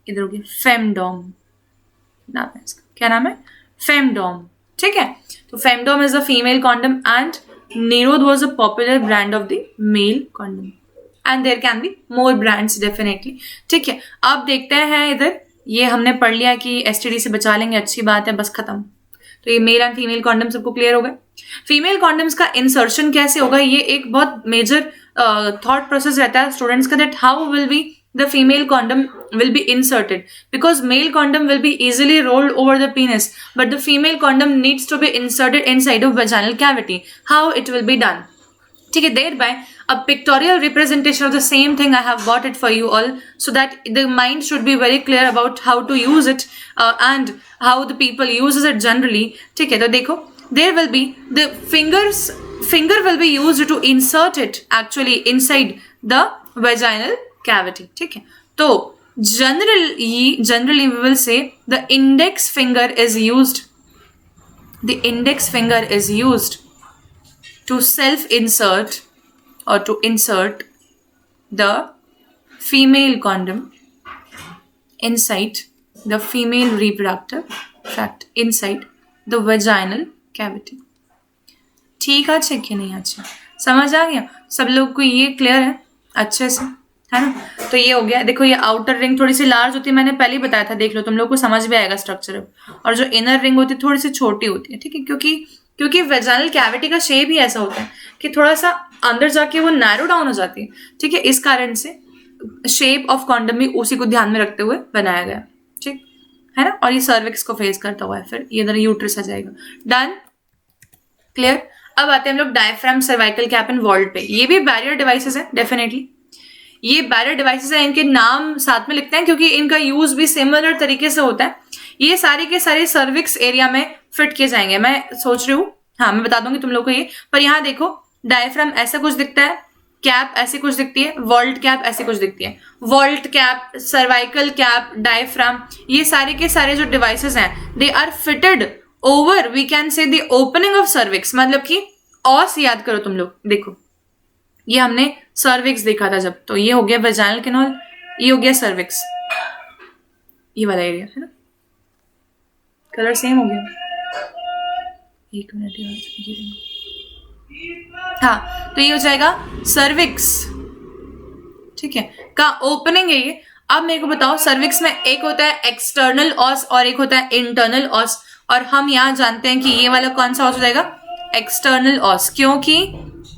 [SPEAKER 1] इधर हो गया फेमडॉम नाम है इसका, क्या नाम है? फेमडॉम, ठीक है। तो Femidom is a female condom and Nirodh was a popular brand of the male condom, and there can be more brands definitely, ठीक है। अब देखते हैं इधर, ये हमने पढ़ लिया कि एसटीडी से बचा लेंगे, अच्छी बात है, बस खत्म। तो ये मेल एंड फीमेल कॉन्डम सबको क्लियर हो गए। फीमेल कॉन्डम्स का इंसर्शन कैसे होगा, ये एक बहुत मेजर थॉट प्रोसेस रहता है स्टूडेंट्स का, that how will be the female condom will be inserted, because male condom will be easily rolled over the penis, but the female condom needs to be inserted inside of vaginal cavity. How it will be done? ठीक है, thereby a pictorial representation of the same thing I have bought it for you all, so that the mind should be very clear about how to use it and how the people uses it generally. ठीक है, तो देखो, there will be the finger will be used to insert it actually inside the vaginal cavity. ठीक है, तो generally we will say the index finger is used. The index finger is used to self-insert or to insert the female condom inside the female reproductive tract, inside the vaginal cavity. ठीक है, अच्छे कि नहीं? अच्छा, समझ आ गया सब लोग को? ये क्लियर है अच्छे से, है ना? तो ये हो गया। देखो, ये आउटर रिंग थोड़ी सी लार्ज होती है, मैंने पहले ही बताया था, देख लो, तुम लोग को समझ भी आएगा स्ट्रक्चर अब। और जो इनर रिंग होती है थोड़ी सी छोटी होती है, ठीक है, क्योंकि वेजाइनल कैविटी का शेप ही ऐसा होता है कि थोड़ा सा अंदर जाके वो नैरो डाउन हो जाती है, ठीक है। इस कारण से शेप ऑफ कॉन्डम भी उसी को ध्यान में रखते हुए बनाया गया, ठीक है ना। और ये सर्विक्स को फेस करता हुआ है, फिर ये इधर यूट्रस आ जाएगा। Done, clear. अब आते हैं हम लोग diaphragm, cervical cap and vault पे। ये भी बैरियर डिवाइसेस है, डेफिनेटली ये बैरियर डिवाइसेस है। इनके नाम साथ में लिखते हैं क्योंकि इनका यूज भी सिमिलर तरीके से होता है। ये सारे के सारे सर्विक्स एरिया में फिट किए जाएंगे। मैं सोच रही हूँ, हाँ मैं बता दूंगी तुम लोग को ये, पर यहाँ देखो, डायफ्राम ऐसा कुछ दिखता है, कैप ऐसी कुछ दिखती है, वॉल्ट कैप ऐसी कुछ दिखती है। Vault cap, cervical cap, diaphragm, ये सारे के सारे जो डिवाइसेस हैं, they are fitted over, we can say the opening of cervix. मतलब कि ऑस याद करो तुम लोग, देखो ये हमने सर्विक्स देखा था जब, तो ये हो गया वेजाइनल कैनाल, ये हो गया सर्विक्स, ये वाला एरिया है ना। कलर सेम हो गया, एक मिनट यार, हाँ, तो ये हो जाएगा सर्विक्स, ठीक है, का ओपनिंग है ये। अब मेरे को बताओ, सर्विक्स में एक होता है एक्सटर्नल ऑस और एक होता है इंटरनल ऑस, और हम यहाँ जानते हैं कि ये वाला कौन सा ऑस हो जाएगा, एक्सटर्नल ऑस, क्योंकि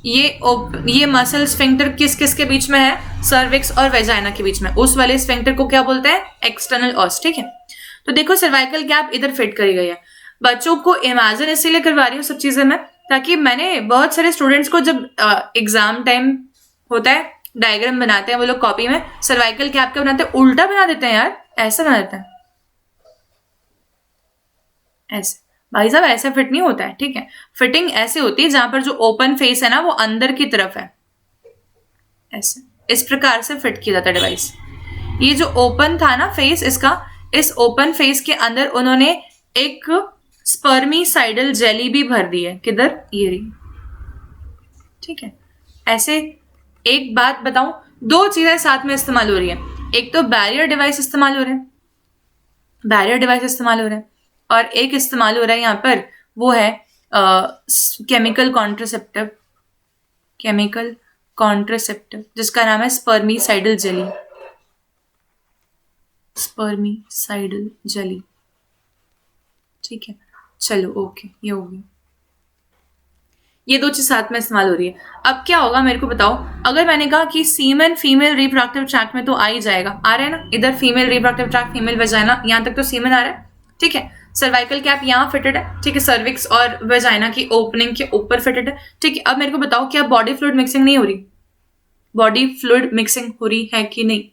[SPEAKER 1] ये मसल स्फिंक्टर किस किस के बीच में है, सर्विक्स और वेजाइना के बीच में। उस वाले स्फिंक्टर को क्या बोलते हैं, एक्सटर्नल ऑस, ठीक है। तो देखो, सर्वाइकल कैप इधर फिट करी गई है। बच्चों को इमेजिन इसलिए करवा रही हूँ सब चीजें मैं, ताकि मैंने बहुत सारे स्टूडेंट्स को जब एग्जाम टाइम होता है, डायग्राम बनाते हैं वो लोग कॉपी में, सर्वाइकल कैप का बनाते हैं, उल्टा बना देते हैं यार, ऐसा बना देते हैं ऐसे। भाई साहब ऐसा फिट नहीं होता है, ठीक है। फिटिंग ऐसे होती है जहां पर जो ओपन फेस है ना वो अंदर की तरफ है, ऐसे इस प्रकार से फिट किया जाता है डिवाइस। ये जो ओपन था ना फेस इसका, इस ओपन फेस के अंदर उन्होंने एक स्पर्मीसाइडल जेली भी भर दी है, किधर, ये रही, ठीक है। ऐसे एक बात बताऊं, दो चीजें साथ में इस्तेमाल हो रही है, एक तो बैरियर डिवाइस इस्तेमाल हो रहे हैं, बैरियर डिवाइस इस्तेमाल हो रहा है, और एक इस्तेमाल हो रहा है यहाँ पर, वो है केमिकल कॉन्ट्रासेप्टिव, केमिकल कॉन्ट्रासेप्टिव, जिसका नाम है स्पर्मीसाइडल जेली, स्पर्मीसाइडल जेली, ठीक है। चलो ओके, ये हो गया, ये दो चीज साथ में इस्तेमाल हो रही है। अब क्या होगा मेरे को बताओ, अगर मैंने कहा कि सीमेन फीमेल रिप्रोडक्टिव ट्रैक्ट में तो आ ही जाएगा, आ रहा है ना, इधर female reproductive tract, female vagina, यहाँ तक तो सीमेन आ रहा है, ठीक है। सर्वाइकल कैप यहाँ फिटेड है, ठीक है, सर्विक्स और वेजाइना की ओपनिंग के ऊपर फिटेड है, ठीक है। अब मेरे को बताओ, क्या बॉडी फ्लूइड मिक्सिंग नहीं हो रही, बॉडी फ्लूइड मिक्सिंग हो रही है कि नहीं?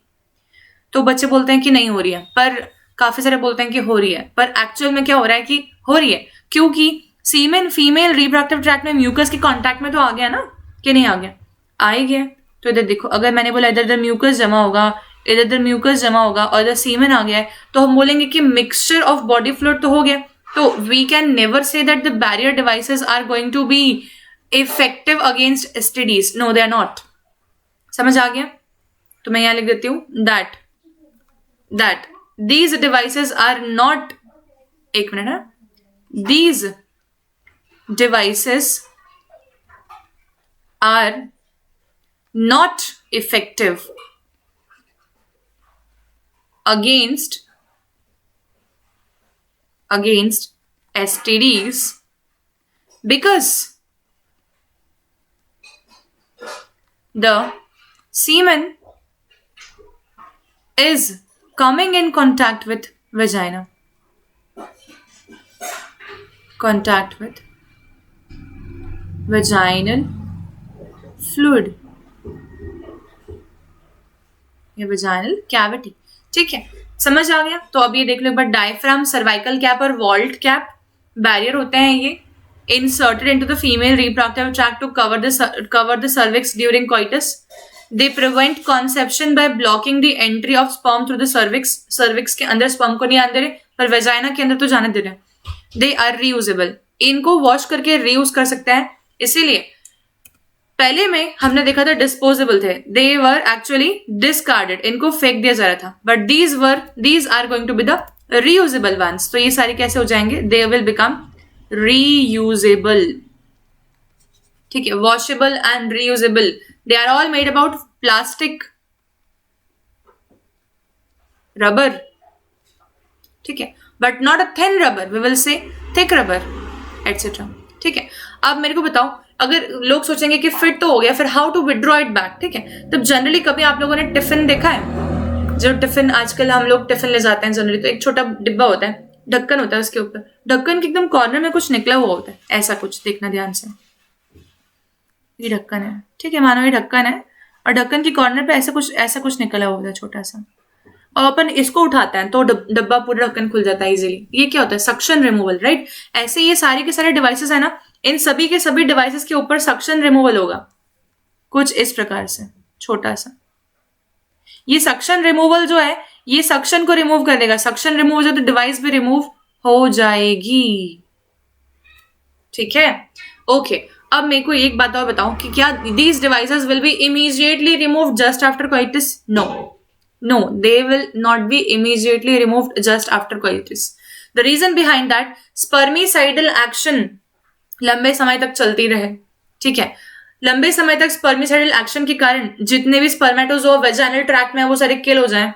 [SPEAKER 1] तो बच्चे बोलते हैं कि नहीं हो रही है, पर काफी सारे बोलते हैं कि हो रही है, पर एक्चुअल में क्या हो रहा है कि हो रही है, क्योंकि सीमेन फीमेल रिप्रोडक्टिव ट्रैक्ट में म्यूकस के कांटेक्ट में तो आ गया ना, कि नहीं आ गया, आ ही गया। तो इधर देखो, अगर मैंने बोला इधर इधर म्यूकस जमा होगा, इधर इधर म्यूकस जमा होगा और इधर सीमेन आ गया है, तो हम बोलेंगे कि मिक्सचर ऑफ बॉडी फ्लूइड तो हो गया। तो we can never say that the barrier devices are going to be effective against STDs, no they are not. समझ आ गया? तो मैं यहाँ लिख देती हूँ that these devices are not, एक मिनट है, these devices are not effective against STDs because the semen is coming in contact with vagina, contact with vaginal fluid, ये वजाइनल कैविटी। ठीक है, समझ आ गया। तो अब ये देख लो एक बार, डायफ्राम, सर्वाइकल कैप और वॉल्ट कैप बैरियर होते हैं ये, inserted into the female reproductive tract to cover the cervix during coitus. They prevent conception by blocking the entry of sperm through the cervix. cervix के अंदर sperm को नहीं आने दे रहे, पर vagina के अंदर तो जाने दे रहे हैं। They are reusable. इनको वॉश करके reuse कर सकते हैं। इसीलिए पहले में हमने देखा था डिस्पोजेबल थे, दे वर एक्चुअली डिस्कार्डेड, इनको फेंक दिया जा रहा था, but these are going to be the reusable ones. तो ये सारे कैसे हो जाएंगे, दे विल बिकम रीयूजेबल। ठीक है, washable and reusable, they are all made about plastic, rubber. ठीक है, but not a thin rubber, we will say thick rubber etcetera. ठीक है, अब मेरे को बताओ, अगर लोग सोचेंगे कि फिट तो हो गया, फिर how to withdraw it back. ठीक है, तब जनरली कभी आप लोगों ने टिफिन देखा है, जो टिफिन आजकल हम लोग टिफिन ले जाते हैं जनरली, तो एक छोटा डिब्बा होता है, ढक्कन होता है उसके ऊपर, ढक्कन के एकदम कॉर्नर में कुछ निकला हुआ होता है, ऐसा कुछ, देखना ध्यान से, ये ढक्कन है। ठीक है, मानो ये ढक्कन है और ढक्कन की कॉर्नर पे ऐसा कुछ निकला हुआ होता है छोटा सा, और अपन इसको उठाते हैं तो डब्बा पूरा ढक्कन खुल जाता है इजीली। ये क्या होता है, सक्शन रिमूवल, राइट। ऐसे ये सारे के सारे डिवाइसेस है ना, इन सभी के सभी डिवाइसेस के ऊपर सक्शन रिमूवल होगा, कुछ इस प्रकार से छोटा सा। ये सक्शन रिमूवल जो है, ये सक्शन को रिमूव कर देगा, सक्शन रिमूव हो जाए तो डिवाइस भी रिमूव हो जाएगी। ठीक है, ओके। अब मेरे को एक बात और बताओ कि क्या these devices will be immediately remove just after coitus? No, they will not be immediately removed just after coitus. The reason behind that, spermicidal action लंबे समय तक चलती रहे। ठीक है, लंबे समय तक spermicidal action के कारण जितने भी स्पर्मेटोजोआ वेजाइनल ट्रैक्ट में है वो सारे किल हो जाएं।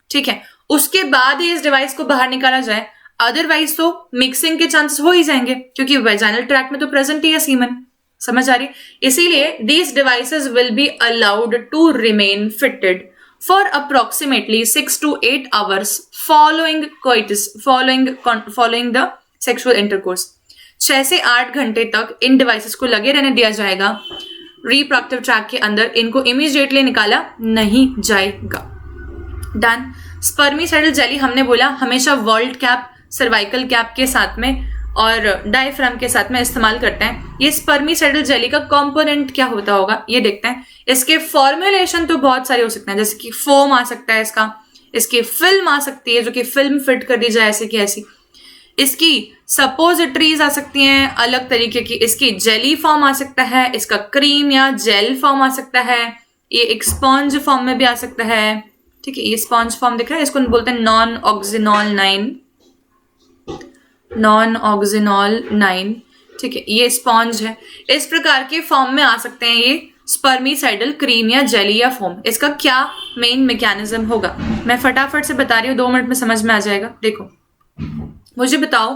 [SPEAKER 1] ठीक है, उसके बाद ही इस डिवाइस को बाहर निकाला जाए, अदरवाइज तो मिक्सिंग के चांसेस हो ही जाएंगे, क्योंकि वेजाइनल ट्रैक्ट में तो प्रेजेंट ही है सीमन। समझ आ रही? इसीलिए these devices will be allowed to remain fitted for approximately 6 to 8 hours following coitus, following the sexual intercourse. 6 से 8 घंटे तक इन डिवाइसेस को लगे रहने दिया जाएगा रिप्रोडक्टिव ट्रैक के अंदर, इनको इमीडिएटली निकाला नहीं जाएगा। डन। स्पर्मिसाइडल जेली हमने बोला हमेशा वॉल्ट कैप, सर्वाइकल कैप के साथ में और डायफ्राम के साथ में इस्तेमाल करते हैं। ये स्पर्मिसाइडल जेली का कंपोनेंट क्या होता होगा ये देखते हैं। इसके फॉर्मुलेशन तो बहुत सारे हो सकते हैं, जैसे कि फोम आ सकता है इसकी फिल्म आ सकती है जो कि फिल्म फिट कर दी जाए ऐसे की ऐसी, इसकी सपोजिटरीज आ सकती हैं अलग तरीके की, इसकी जेली फॉर्म आ सकता है, इसका क्रीम या जेल फॉर्म आ सकता है, ये एक स्पॉन्ज फॉर्म में भी आ सकता है। ठीक है, ये स्पॉन्ज फॉर्म दिख रहा है, इसको बोलते हैं नॉन ऑक्सिनॉल 9। ठीक है, ये स्पॉन्ज है, इस प्रकार के फॉर्म में आ सकते हैं ये स्पर्मिसाइडल क्रीम या जेली या फोम। इसका क्या मेन मैकेनिज्म होगा मैं फटाफट से बता रही हूँ, 2 मिनट में समझ में आ जाएगा। देखो, मुझे बताओ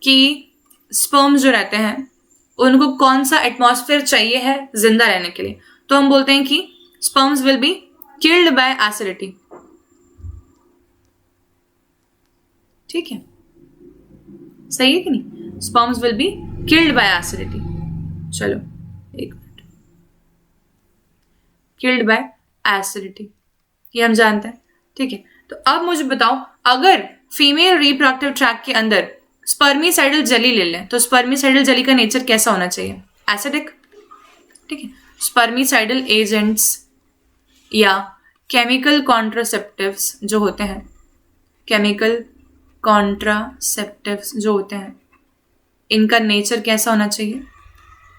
[SPEAKER 1] कि स्पर्म जो रहते हैं उनको कौन सा एटमॉस्फेयर चाहिए है जिंदा रहने के लिए, तो हम बोलते हैं कि sperms will be killed by acidity. ठीक है, सही है कि नहीं? Sperms will be killed by acidity. चलो एक मिनट, किल्ड बाय एसिडिटी ये हम जानते हैं। ठीक है, तो अब मुझे बताओ अगर फीमेल रिप्रोडक्टिव ट्रैक्ट के अंदर स्पर्मिसाइडल जेली ले लें तो स्पर्मिसाइडल जेली का नेचर कैसा होना चाहिए? एसिडिक। ठीक है, स्पर्मिसाइडल एजेंट्स या केमिकल कॉन्ट्रासेप्टिव्स जो होते हैं, केमिकल कॉन्ट्रासेप्टिव्स जो होते हैं, इनका नेचर कैसा होना चाहिए?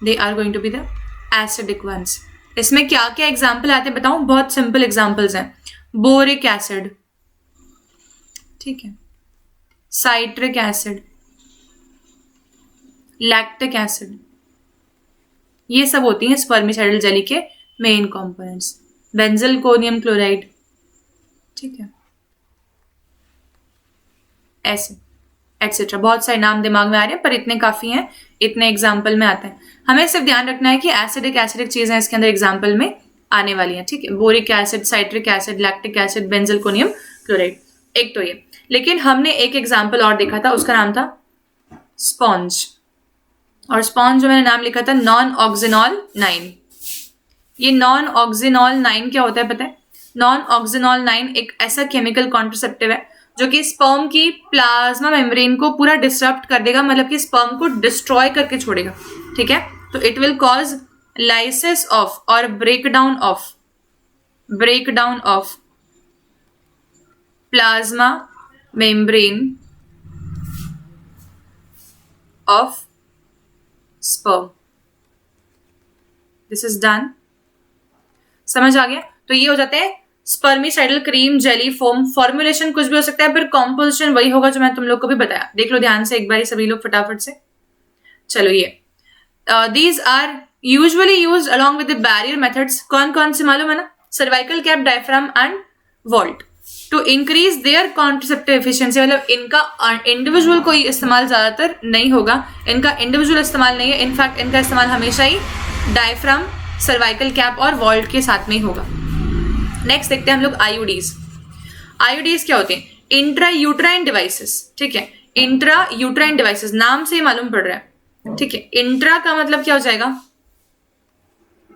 [SPEAKER 1] They are going to be the acidic ones. इसमें क्या क्या एग्जाम्पल आते हैं बताऊं? बहुत सिंपल एग्जाम्पल्स हैं। बोरिक एसिड, ठीक है, साइट्रिक एसिड, लैक्टिक एसिड, ये सब होती हैं स्पर्मिसाइडल जेली के मेन कंपोनेंट्स। बेंजलकोनियम क्लोराइड, ठीक है, ऐसे एटसेट्रा, बहुत सारे नाम दिमाग में आ रहे हैं पर इतने काफी हैं, इतने एग्जाम्पल में आते हैं। हमें सिर्फ ध्यान रखना है कि एसिडिक चीजें इसके अंदर एग्जाम्पल में आने वाली हैं। ठीक है, boric acid, citric acid, lactic acid, benzalkonium chloride, एक तो ये। लेकिन हमने एक एग्जाम्पल और देखा था, उसका नाम था स्पॉन्ज, और स्पॉन्ज जो मैंने नाम लिखा था नॉन ऑक्सिनॉल 9। ये नॉन ऑक्सिनॉल 9 क्या होता है पता है? नॉन ऑक्सिनॉल 9 एक ऐसा केमिकल कॉन्ट्रासेप्टिव है जो कि स्पर्म की प्लाज्मा मेम्ब्रेन को पूरा डिसरप्ट कर देगा, मतलब कि स्पर्म को डिस्ट्रॉय करके छोड़ेगा, ठीक है? तो it will cause lysis of और breakdown of plasma membrane of sperm. This is done. समझ आ गया? तो ये हो जाते हैं spermicidal cream, jelly, foam. Formulation कुछ भी हो सकता है, पर कॉम्पोजिशन वही होगा जो मैं तुम लोग को भी बताया. देख लो ध्यान से एक बार सभी लोग फटाफट से. चलो ये these are usually used along with the barrier methods. कौन कौन से मालूम है ना? Cervical cap, diaphragm and vault. To increase their contraceptive efficiency. मतलब इनका इंडिविजुअल कोई इस्तेमाल ज्यादातर नहीं होगा, इनका इंडिविजुअल इस्तेमाल नहीं है. इनफैक्ट इनका इस्तेमाल हमेशा ही डायफ्राम, सर्वाइकल कैप और वॉल्ट के साथ में ही होगा. नेक्स्ट देखते हैं हम लोग आईयूडीज. आईयूडीज क्या होते हैं? Intra uterine devices. ठीक है, इंट्रा यूट्राइन डिवाइसेस नाम से ही मालूम पड़ रहा है. ठीक है, इंट्रा का मतलब क्या हो जाएगा?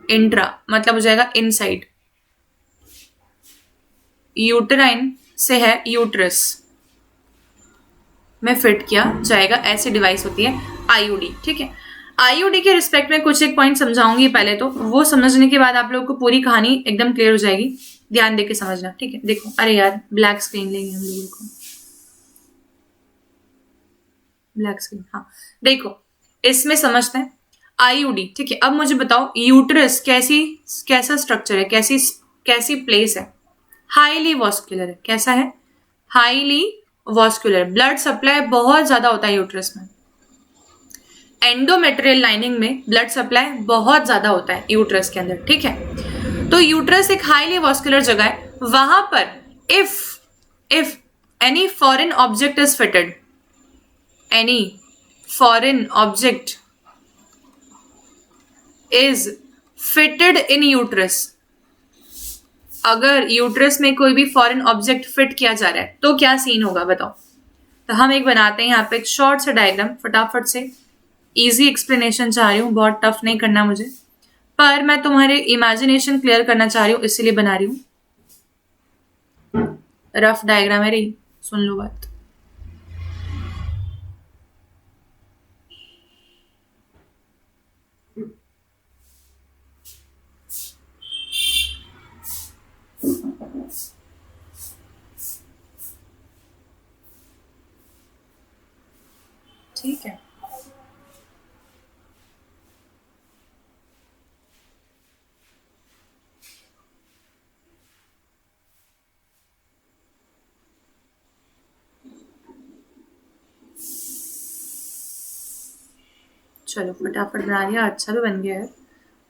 [SPEAKER 1] इंट्रा मतलब हो जाएगा इनसाइड. यूट्राइन से है यूट्रस में फिट किया जाएगा, ऐसी डिवाइस होती है आईयूडी. ठीक है, आईयूडी के रिस्पेक्ट में कुछ एक पॉइंट समझाऊंगी पहले, तो वो समझने के बाद आप लोगों को पूरी कहानी एकदम क्लियर हो जाएगी. ध्यान देके समझना. ठीक है, देखो. अरे यार ब्लैक स्क्रीन लेंगे हम लोगों को. ब्लैक स्क्रीन, हाँ. देखो इसमें समझते हैं आईयूडी. ठीक है, अब मुझे बताओ यूट्रस कैसा स्ट्रक्चर है, कैसी प्लेस है? हाईली वॉस्कुलर है. कैसा है? Highly vascular. ब्लड सप्लाई बहुत ज्यादा होता है यूट्रस में. एंडोमेट्रियल लाइनिंग में ब्लड सप्लाई बहुत ज्यादा होता है यूट्रस के अंदर. ठीक है, तो यूट्रस एक हाईली वॉस्कुलर जगह है. वहां पर if any foreign object is fitted, any foreign object is fitted in uterus, अगर यूट्रस में कोई भी फॉरेन ऑब्जेक्ट फिट किया जा रहा है तो क्या सीन होगा बताओ? तो हम एक बनाते हैं यहाँ पे एक शॉर्ट सा डायग्राम. फटाफट से इजी एक्सप्लेनेशन चाह रही हूँ, बहुत टफ नहीं करना मुझे, पर मैं तुम्हारे इमेजिनेशन क्लियर करना चाह रही हूँ, इसीलिए बना रही हूँ. रफ डायग्राम है रही, सुन लो बात. ठीक है, चलो फटाफट बना लिया. अच्छा भी बन गया है.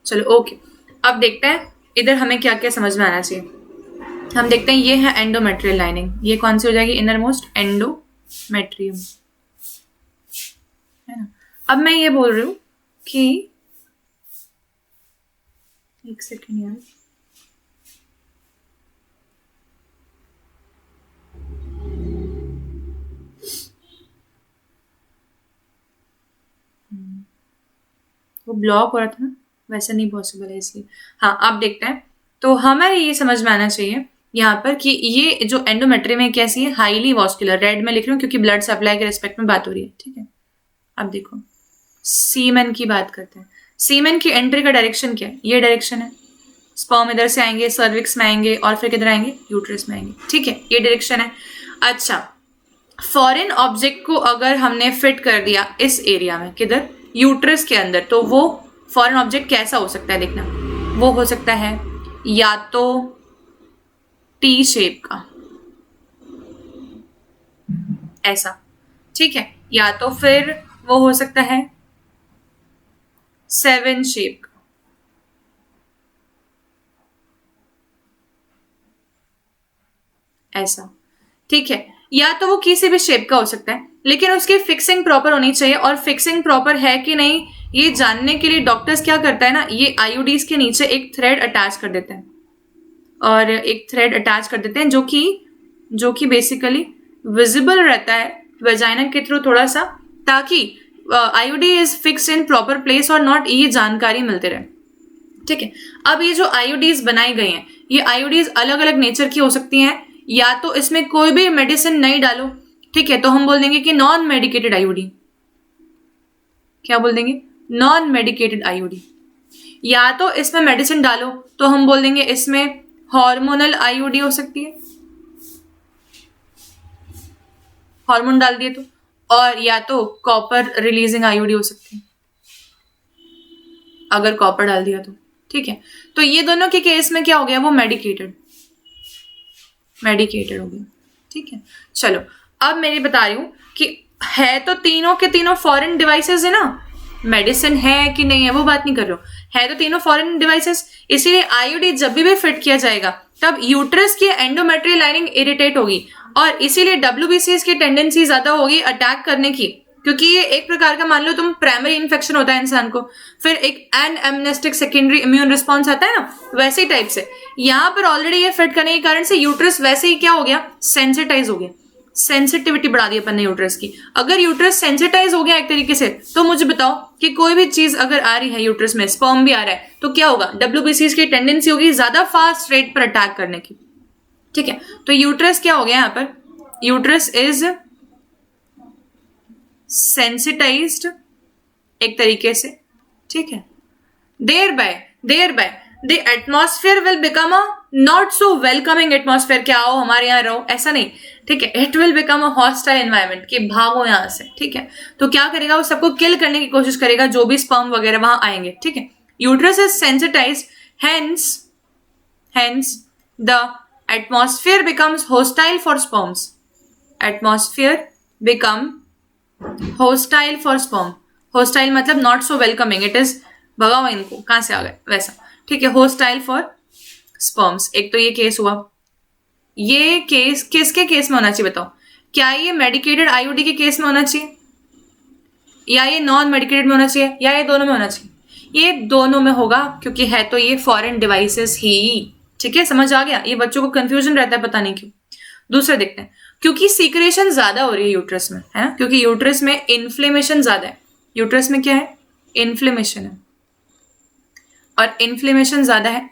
[SPEAKER 1] चलो ओके, अब देखते हैं इधर हमें क्या क्या समझ में आना चाहिए. हम देखते हैं ये है एंडोमेट्रियल लाइनिंग. ये कौन सी हो जाएगी? इनर मोस्ट एंडोमेट्रियम, है ना. अब मैं ये बोल रही हूँ कि एक सेकेंड यार, वो ब्लॉक हो रहा था ना, वैसे नहीं पॉसिबल है इसलिए. हाँ अब देखते हैं. तो हमें ये समझ में आना चाहिए यहाँ पर कि ये जो एंडोमेट्रियम है कैसी है? Highly vascular. रेड में लिख रही हूँ क्योंकि ब्लड सप्लाई के रिस्पेक्ट में बात हो रही है. ठीक है, अब देखो सीमेन की बात करते हैं. सीमेन की एंट्री का डायरेक्शन क्या है? ये डायरेक्शन है. स्पर्म इधर से आएंगे, सर्विक्स में आएंगे और फिर किधर आएंगे? यूट्रस में आएंगे. ठीक है, ये डायरेक्शन है. अच्छा, फॉरेन ऑब्जेक्ट को अगर हमने फिट कर दिया इस एरिया में, किधर? यूट्रस के अंदर, तो वो फॉरेन ऑब्जेक्ट कैसा हो सकता है? देखना, वो हो सकता है या तो टी शेप का, ऐसा. ठीक है, या तो फिर वो हो सकता है 7 शेप का, ऐसा. ठीक है, या तो वो किसी भी शेप का हो सकता है, लेकिन उसकी फिक्सिंग प्रॉपर होनी चाहिए. और फिक्सिंग प्रॉपर है कि नहीं ये जानने के लिए डॉक्टर्स क्या करता है ना, ये आईयूडीज के नीचे एक थ्रेड अटैच कर देते हैं, और एक थ्रेड अटैच कर देते हैं जो कि बेसिकली विजिबल रहता है वेजाइना के थ्रू थोड़ा सा, ताकि IUD is fixed in proper place और नॉट, ये जानकारी मिलते रहे. ठीक है। अब ये जो आईयूडीज बनाई गई हैं, ये आईयूडीज अलग अलग नेचर की हो सकती हैं, या तो इसमें कोई भी मेडिसिन नहीं डालो, ठीक है, तो हम बोल देंगे कि नॉन मेडिकेटेड आईयूडी। क्या बोल देंगे? Non medicated IUD. या तो इसमें मेडिसिन डालो तो हम बोल देंगे इसमें हार्मोनल आईयूडी हो सकती है, हार्मोन डाल दिए तो, और या तो कॉपर रिलीजिंग आईयूडी हो सकती है अगर कॉपर डाल दिया तो, ठीक है। तो ये दोनों के केस में क्या हो गया? वो मेडिकेटेड हो गया, ठीक है। चलो अब मेरी बता रही हूं कि है तो तीनों के तीनों फॉरेन डिवाइसेस है ना, मेडिसिन है कि नहीं है वो बात नहीं कर रहा हूं, है तो तीनों फॉरेन डिवाइसेस, इसीलिए आईयूडी जब भी फिट किया जाएगा तब यूट्रस की एंडोमेट्रियल लाइनिंग इरिटेट होगी और इसीलिए डब्ल्यूबीसीएस की टेंडेंसी ज्यादा होगी अटैक करने की, क्योंकि ये एक प्रकार का मान लो तुम प्राइमरी इन्फेक्शन होता है इंसान को, फिर एक an amnestic secondary immune response आता है ना, वैसे ही टाइप से यहाँ पर ऑलरेडी ये फिट करने के कारण से यूट्रस वैसे ही क्या हो गया? सेंसिटाइज हो गया, सेंसिटिविटी बढ़ा दी अपन ने यूट्रस की। अगर यूट्रस सेंसिटाइज हो गया एक तरीके से, तो मुझे बताओ कि कोई भी चीज अगर आ रही है यूट्रस में, स्पर्म भी आ रहा है, तो क्या होगा? डब्ल्यूबीसीएस की टेंडेंसी होगी ज्यादा फास्ट रेट पर अटैक करने की, ठीक है। तो यूट्रस क्या हो गया यहाँ पर? यूट्रस इज सेंसिटाइज्ड एक तरीके से, ठीक है। Thereby the atmosphere will become a not so welcoming atmosphere, क्या आओ हमारे यहाँ रहो, ऐसा नहीं, ठीक है। It will become a hostile environment, कि भागो यहाँ से, ठीक है। तो क्या करेगा? वो सबको किल करने की कोशिश करेगा जो भी स्पर्म वगैरह वहां आएंगे, ठीक है। Uterus is sensitised, hence the atmosphere becomes hostile for sperms, atmosphere become hostile for sperm, hostile मतलब not so welcoming, it is भगाओ इनको, कहां से आ गए वैसा, ठीक है। हॉस्टाइल फॉर स्पर्म्स, एक तो ये केस हुआ। ये केस किसके केस में होना चाहिए बताओ? क्या ये मेडिकेटेड आईयूडी के केस में होना चाहिए, या ये नॉन मेडिकेटेड में होना चाहिए, या ये दोनों में होना चाहिए? ये दोनों में होगा, क्योंकि है तो ये फॉरेन डिवाइसेस ही, ठीक है। समझ आ गया? ये बच्चों को कंफ्यूजन रहता है, पता नहीं क्यों। दूसरा देखते हैं, क्योंकि सीक्रेशन ज्यादा हो रही है यूट्रस में, है ना, क्योंकि यूट्रस में इन्फ्लेमेशन ज्यादा है। यूट्रस में क्या है? इन्फ्लेमेशन है, और इन्फ्लेमेशन ज्यादा है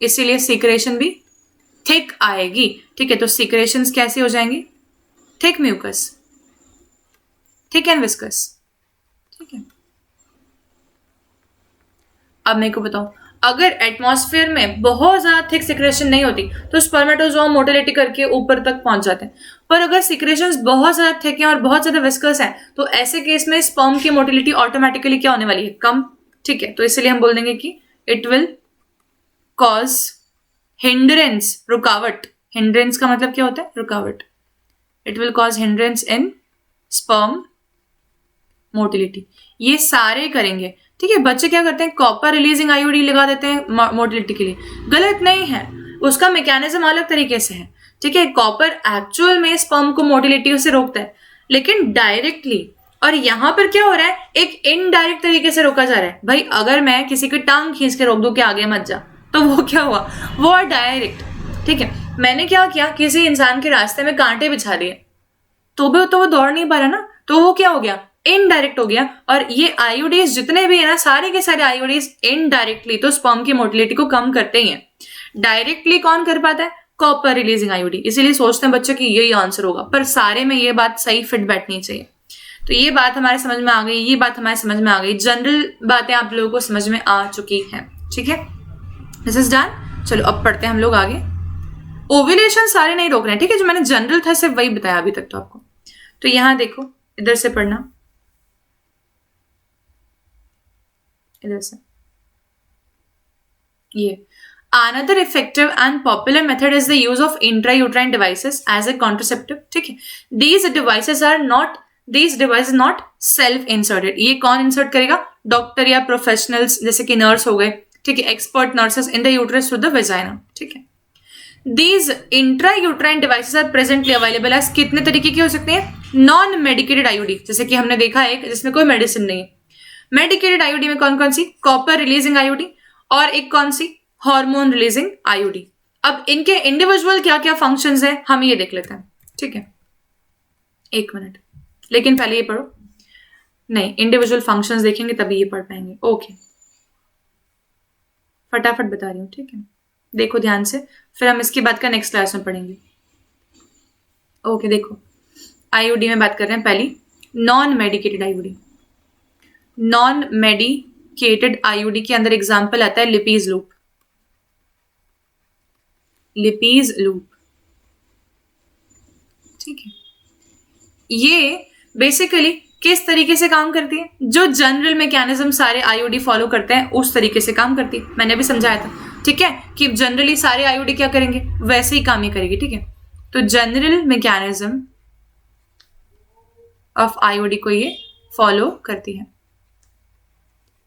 [SPEAKER 1] इसीलिए सीक्रेशन भी थिक आएगी, ठीक है। तो सीक्रेशंस कैसी हो जाएंगी? Thick mucus, thick and viscous, ठीक है। अब मेरे को बताओ, अगर एटमॉस्फेयर में बहुत ज्यादा थिक सिक्रेशन नहीं होती तो स्पर्मेटोजोआ मोटिलिटी करके ऊपर तक पहुंच जाते हैं, पर अगर सिक्रेशंस बहुत ज्यादा थिक हैं और बहुत ज्यादा विस्कस हैं तो ऐसे केस में स्पर्म की मोटिलिटी ऑटोमेटिकली क्या होने वाली है? कम, ठीक है। तो इसलिए हम बोल देंगे कि इट विल कॉज हिंड्रेंस, रुकावट। हिंड्रेंस का मतलब क्या होता है? रुकावट। It will cause hindrance in sperm motility. ये सारे करेंगे, ठीक है। बच्चे क्या करते हैं? कॉपर रिलीजिंग आईयूडी लगा देते हैं मोटिलिटी के लिए, गलत नहीं है, उसका मैकेनिज्म अलग तरीके से है, ठीक है। कॉपर एक्चुअल में स्पर्म को मोटिलिटी से रोकता है, लेकिन डायरेक्टली, और यहाँ पर क्या हो रहा है? एक इनडायरेक्ट तरीके से रोका जा रहा है। भाई अगर मैं किसी की टांग खींच के रोक दूं कि आगे मत जा, तो वो क्या हुआ? वो डायरेक्ट, ठीक है। मैंने क्या किया? किसी इंसान के रास्ते में कांटे बिछा दिए, तो वो दौड़ नहीं पा रहा ना, तो वो क्या हो गया? इनडायरेक्ट हो गया। और ये आईयूडीज जितने भी है ना, सारे के सारे आईयूडीज इनडायरेक्टली तो स्पर्म की मोटिलिटी को कम करते ही हैं। डायरेक्टली कौन कर पाता है? Copper releasing IUD. इसीलिए सोचते हैं बच्चों कि यही आंसर होगा, पर सारे में ये बात सही फिट बैठनी चाहिए। तो ये बात हमारे समझ में आ गई, ये बात हमारे समझ में आ गई, जनरल बातें आप लोगों को समझ में आ चुकी हैं, ठीक है। This is done. चलो अब पढ़ते हैं हम लोग आगे। ओव्यूलेशन सारे नहीं रोक रहे हैं, ठीक है। जो मैंने जनरल था सिर्फ वही बताया अभी तक तो आपको। तो यहां देखो, इधर से पढ़ना, इधर से ये another effective and popular method is the use of intrauterine devices as a contraceptive, ठीक है। these devices not self inserted। ये कौन इंसर्ट करेगा? डॉक्टर या प्रोफेशनल्स जैसे कि नर्स हो गए, ठीक है, expert nurses in the uterus through the vagina, ठीक है। These intrauterine devices are presently available as कितने तरीके की हो सकते हैं? नॉन मेडिकेटेड आईयूडी, जैसे कि हमने देखा एक जिसमें कोई मेडिसिन नहीं है। मेडिकेटेड आईयूडी में कौन कौन सी? कॉपर रिलीजिंग आईयूडी, और एक कौन सी? Hormone releasing IUD. अब इनके इंडिविजुअल क्या क्या फंक्शंस है हम ये देख लेते हैं, ठीक है। एक मिनट, लेकिन पहले ये पढ़ो। नहीं, इंडिविजुअल फंक्शंस देखेंगे तभी ये पढ़ पाएंगे। ओके, फटाफट बता रही हूँ, ठीक है, देखो ध्यान से, फिर हम इसके बाद का नेक्स्ट क्लास में पढ़ेंगे। ओके देखो, आईयूडी में बात कर रहे हैं पहली, non medicated IUD. Non medicated IUD के अंदर एग्जाम्पल आता है लिपीज लूप। लिपीज लूप, ठीक है, ये बेसिकली किस तरीके से काम करती है? जो जनरल मैकेनिज्म सारे आईयूडी फॉलो करते हैं उस तरीके से काम करती है। मैंने भी समझाया था, ठीक है, कि जनरली सारे आईयूडी क्या करेंगे, वैसे ही काम ही करेगी, ठीक है। तो जनरल मैकेनिज्म ऑफ आईयूडी को ये फॉलो करती है।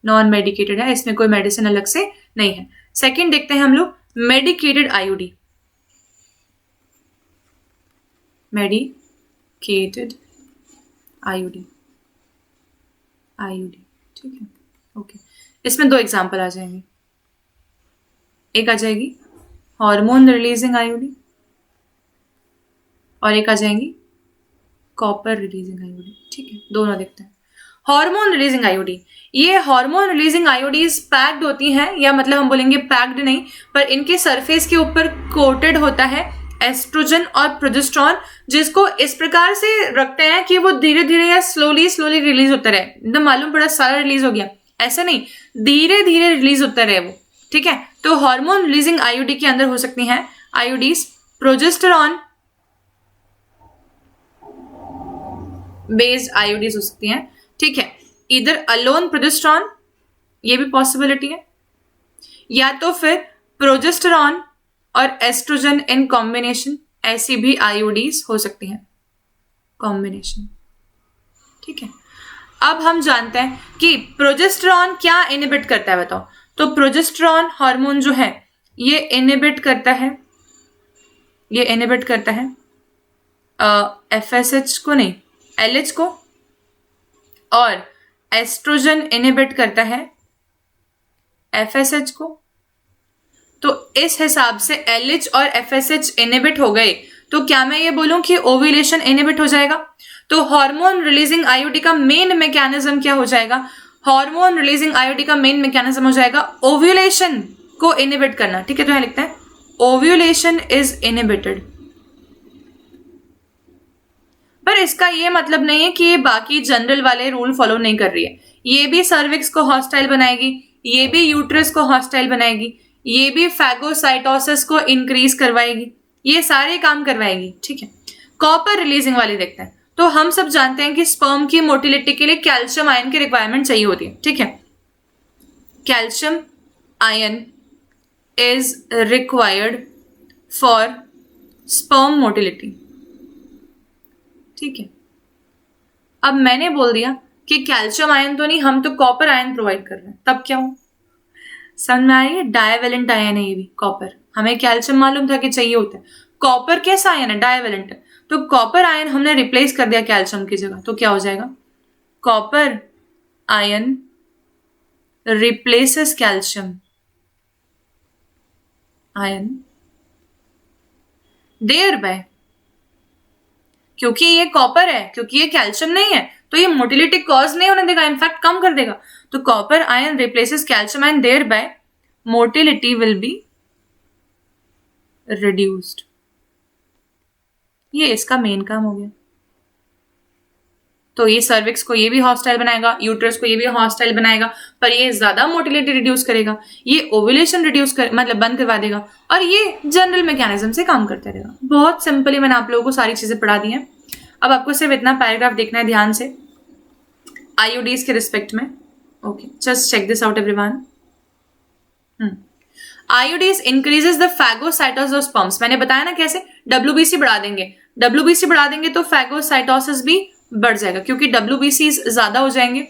[SPEAKER 1] नॉन मेडिकेटेड है, इसमें कोई मेडिसिन अलग से नहीं है। सेकंड देखते हैं हम लोग medicated IUD. Medicated IUD, IUD, ठीक है, ओके। इसमें दो एग्जांपल आ जाएंगे, एक आ जाएगी हार्मोन रिलीजिंग आईयूडी और एक आ जाएंगी कॉपर रिलीजिंग आईयूडी, ठीक है। दोनों देखते हैं। हार्मोन रिलीजिंग आईयूडी, ये हार्मोन रिलीजिंग आईयूडीज पैक्ड होती हैं, या मतलब हम बोलेंगे पैक्ड नहीं, पर इनके सरफेस के ऊपर कोटेड होता है एस्ट्रोजन और प्रोजेस्टेरॉन, जिसको इस प्रकार से रखते हैं कि वो धीरे धीरे या स्लोली स्लोली रिलीज होता रहे। एकदम मालूम पड़ा सारा रिलीज हो गया, ऐसा नहीं, धीरे धीरे रिलीज होता रहे वो, ठीक है। तो हार्मोन रिलीजिंग आईयूडी के अंदर हो सकती हैं आईयूडीज प्रोजेस्टेरॉन बेस्ड आईयूडीज हो सकती हैं, ठीक है। इधर अलोन प्रोजेस्टेरॉन, ये भी पॉसिबिलिटी है, या तो फिर प्रोजेस्टेरॉन और एस्ट्रोजन इन कॉम्बिनेशन, ऐसी भी आईयूडीज हो सकती हैं, कॉम्बिनेशन, ठीक है। अब हम जानते हैं कि प्रोजेस्टेरॉन क्या इनहिबिट करता है, बताओ। तो प्रोजेस्टेरॉन हार्मोन जो है ये इनहिबिट करता है, ये इनहिबिट करता है एफएसएच को नहीं, एलएच को, और एस्ट्रोजन इनहिबिट करता है एफएसएच को। तो इस हिसाब से एलएच और एफएसएच इनहिबिट हो गए, तो क्या मैं ये बोलूं कि ओव्यूलेशन इनहिबिट हो जाएगा? तो हार्मोन रिलीजिंग आईयूडी का मेन मैकेनिज्म क्या हो जाएगा? हार्मोन रिलीजिंग आईयूडी का मेन मैकेनिज्म हो जाएगा ओव्यूलेशन को इनहिबिट करना, ठीक है। तो यहां लिखते हैं ओव्यूलेशन इज इनहिबिटेड। पर इसका ये मतलब नहीं है कि ये बाकी जनरल वाले रूल फॉलो नहीं कर रही है। ये भी सर्विक्स को हॉस्टाइल बनाएगी, ये भी यूट्रस को हॉस्टाइल बनाएगी, ये भी फैगोसाइटोसिस को इंक्रीज करवाएगी, ये सारे काम करवाएगी, ठीक है। कॉपर रिलीजिंग वाली देखते हैं। तो हम सब जानते हैं कि स्पर्म की मोटिलिटी के लिए कैल्शियम आयन की रिक्वायरमेंट चाहिए होती है, ठीक है। Calcium ion is required for sperm motility, ठीक है। अब मैंने बोल दिया कि कैल्शियम आयन तो नहीं, हम तो कॉपर आयन प्रोवाइड कर रहे हैं, तब क्या हो? समझ में आई? डायवेलेंट आयन है ये भी कॉपर। हमें कैल्शियम मालूम था कि चाहिए होता है, कॉपर कैसा आयन है? डायवेलेंट है। तो कॉपर आयन हमने रिप्लेस कर दिया कैल्शियम की जगह, तो क्या हो जाएगा? Copper ion replaces calcium ion thereby, क्योंकि ये कॉपर है, क्योंकि ये कैल्शियम नहीं है, तो ये मोटिलिटी कॉज नहीं होने देगा, इनफैक्ट कम कर देगा। तो copper ion replaces calcium ion, thereby motility will be reduced. ये इसका मेन काम हो गया। तो ये सर्विक्स को ये भी हॉस्टाइल बनाएगा, यूट्रस को ये भी हॉस्टाइल बनाएगा, पर ये ज्यादा मोटिलिटी रिड्यूस करेगा, ये ओव्यूलेशन रिड्यूस कर मतलब बंद करवा देगा, और ये जनरल मैकेनिज्म से काम करता रहेगा। बहुत सिंपली मैंने आप लोगों को सारी चीजें पढ़ा दी हैं। अब आपको सिर्फ इतना पैराग्राफ देखना है ध्यान से आईयूडीज के रिस्पेक्ट में। Okay, just check this out everyone. IUDs increases the phagocytosis of sperms. मैंने बताया ना कैसे, डब्ल्यूबीसी बढ़ा देंगे, डब्ल्यूबीसी बढ़ा देंगे तो फैगोसाइटोसिस भी बढ़ जाएगा, क्योंकि WBC ज्यादा हो जाएंगे,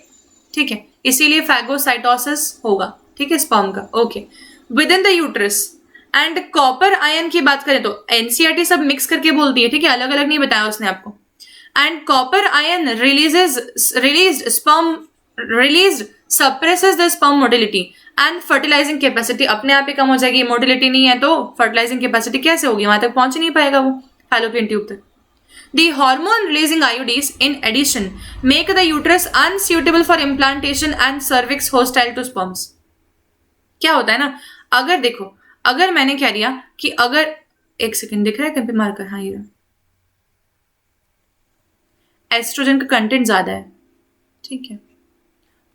[SPEAKER 1] ठीक है, इसीलिए फैगोसाइटोसिस होगा, ठीक है, स्पर्म का। Okay, with in the uterus and copper ion की बात करें तो एनसीईआरटी सब मिक्स करके बोलती है, ठीक है, अलग अलग नहीं बताया उसने आपको। And copper ion released suppresses the sperm motility and fertilising capacity. अपने आप ही कम हो जाएगी, मोटिलिटी नहीं है तो फर्टिलाइजिंग कैपेसिटी कैसे होगी? वहां तक पहुंच नहीं पाएगा वो फैलोपियन ट्यूब तक। The hormone releasing IUDs in addition make the uterus unsuitable for implantation and cervix hostile to sperms. क्या होता है ना, अगर देखो, अगर मैंने क्या लिया कि अगर, एक सेकेंड, दिख रहा है कहीं पे मार्कर, हाँ ये एस्ट्रोजन का कंटेंट ज्यादा है, ठीक है,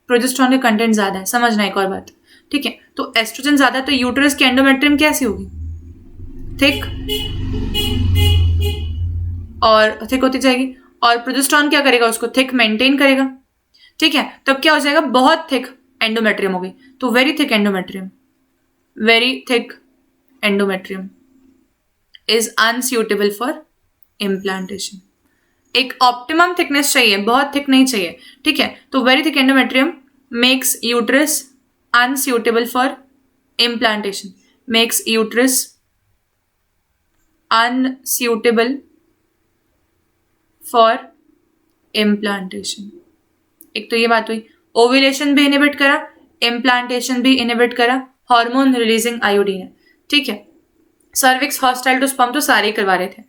[SPEAKER 1] प्रोजेस्टेरॉन का कंटेंट ज्यादा है, समझना एक और बात, ठीक है। तो एस्ट्रोजन ज्यादा है तो यूट्रस की एंडोमेट्रियम कैसी होगी, थिक, और थिक होती जाएगी, और प्रोजेस्टेरॉन क्या करेगा, उसको थिक मेंटेन करेगा, ठीक है। तब क्या हो जाएगा, बहुत थिक एंडोमेट्रियम हो गई, तो very thick endometrium, very thick endometrium is unsuitable for implantation. एक ऑप्टिमम थिकनेस चाहिए, बहुत थिक नहीं चाहिए, ठीक है। तो very thick endometrium makes uterus unsuitable for implantation, makes uterus unsuitable for implantation. एक तो ये बात हुई, ओव्यूलेशन भी इनहिबिट करा, इम्प्लांटेशन भी इनहिबिट करा, हार्मोन रिलीजिंग आयोडीन है, ठीक है। सर्विक्स हॉस्टाइल टू स्पर्म तो सारे ही करवा रहे थे।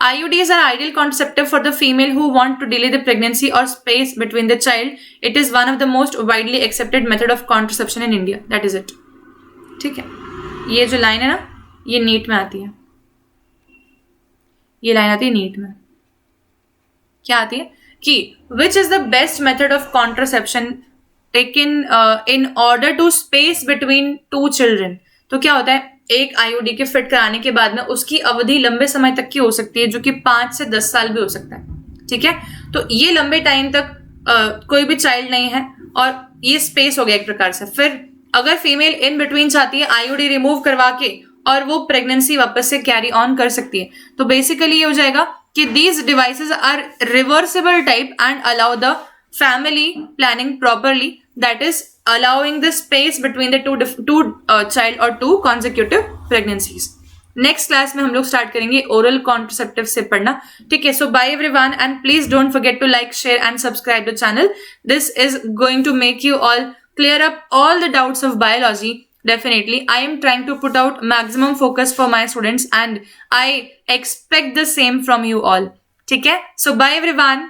[SPEAKER 1] IUDs are ideal contraceptive for the female who want to delay the pregnancy or space between the child. It is one of the most widely accepted method of contraception in India. That is it. ठीक है, ये जो लाइन है ना, ये नीट में आती है, ये लाइन आती है नीट में, क्या आती है कि which is the best method of contraception taken in order to space between two children. तो क्या होता है, एक IUD के फिट कराने के बाद में उसकी अवधि लंबे समय तक की हो सकती है, जो कि 5 से 10 साल भी हो सकता है, ठीक है। तो ये लंबे टाइम तक कोई भी चाइल्ड नहीं है और ये स्पेस हो गया एक प्रकार से। फिर अगर फीमेल इन बिटवीन चाहती है IUD रिमूव करवा के और वो प्रेगनेंसी वापस से कैरी ऑन कर सकती है, तो बेसिकली ये हो जाएगा कि these devices are reversible type and allow the family planning properly, that is allowing the space between the two child or two consecutive pregnancies. Next class में हम लोग स्टार्ट करेंगे ओरल कॉन्ट्रासेप्टिव से पढ़ना, ठीक है। So bye everyone and please don't forget to like, share and subscribe the channel. This is going to make you all clear up all the doubts of biology. Definitely, I am trying to put out maximum focus for my students and I expect the same from you all. ठीक है, so bye everyone.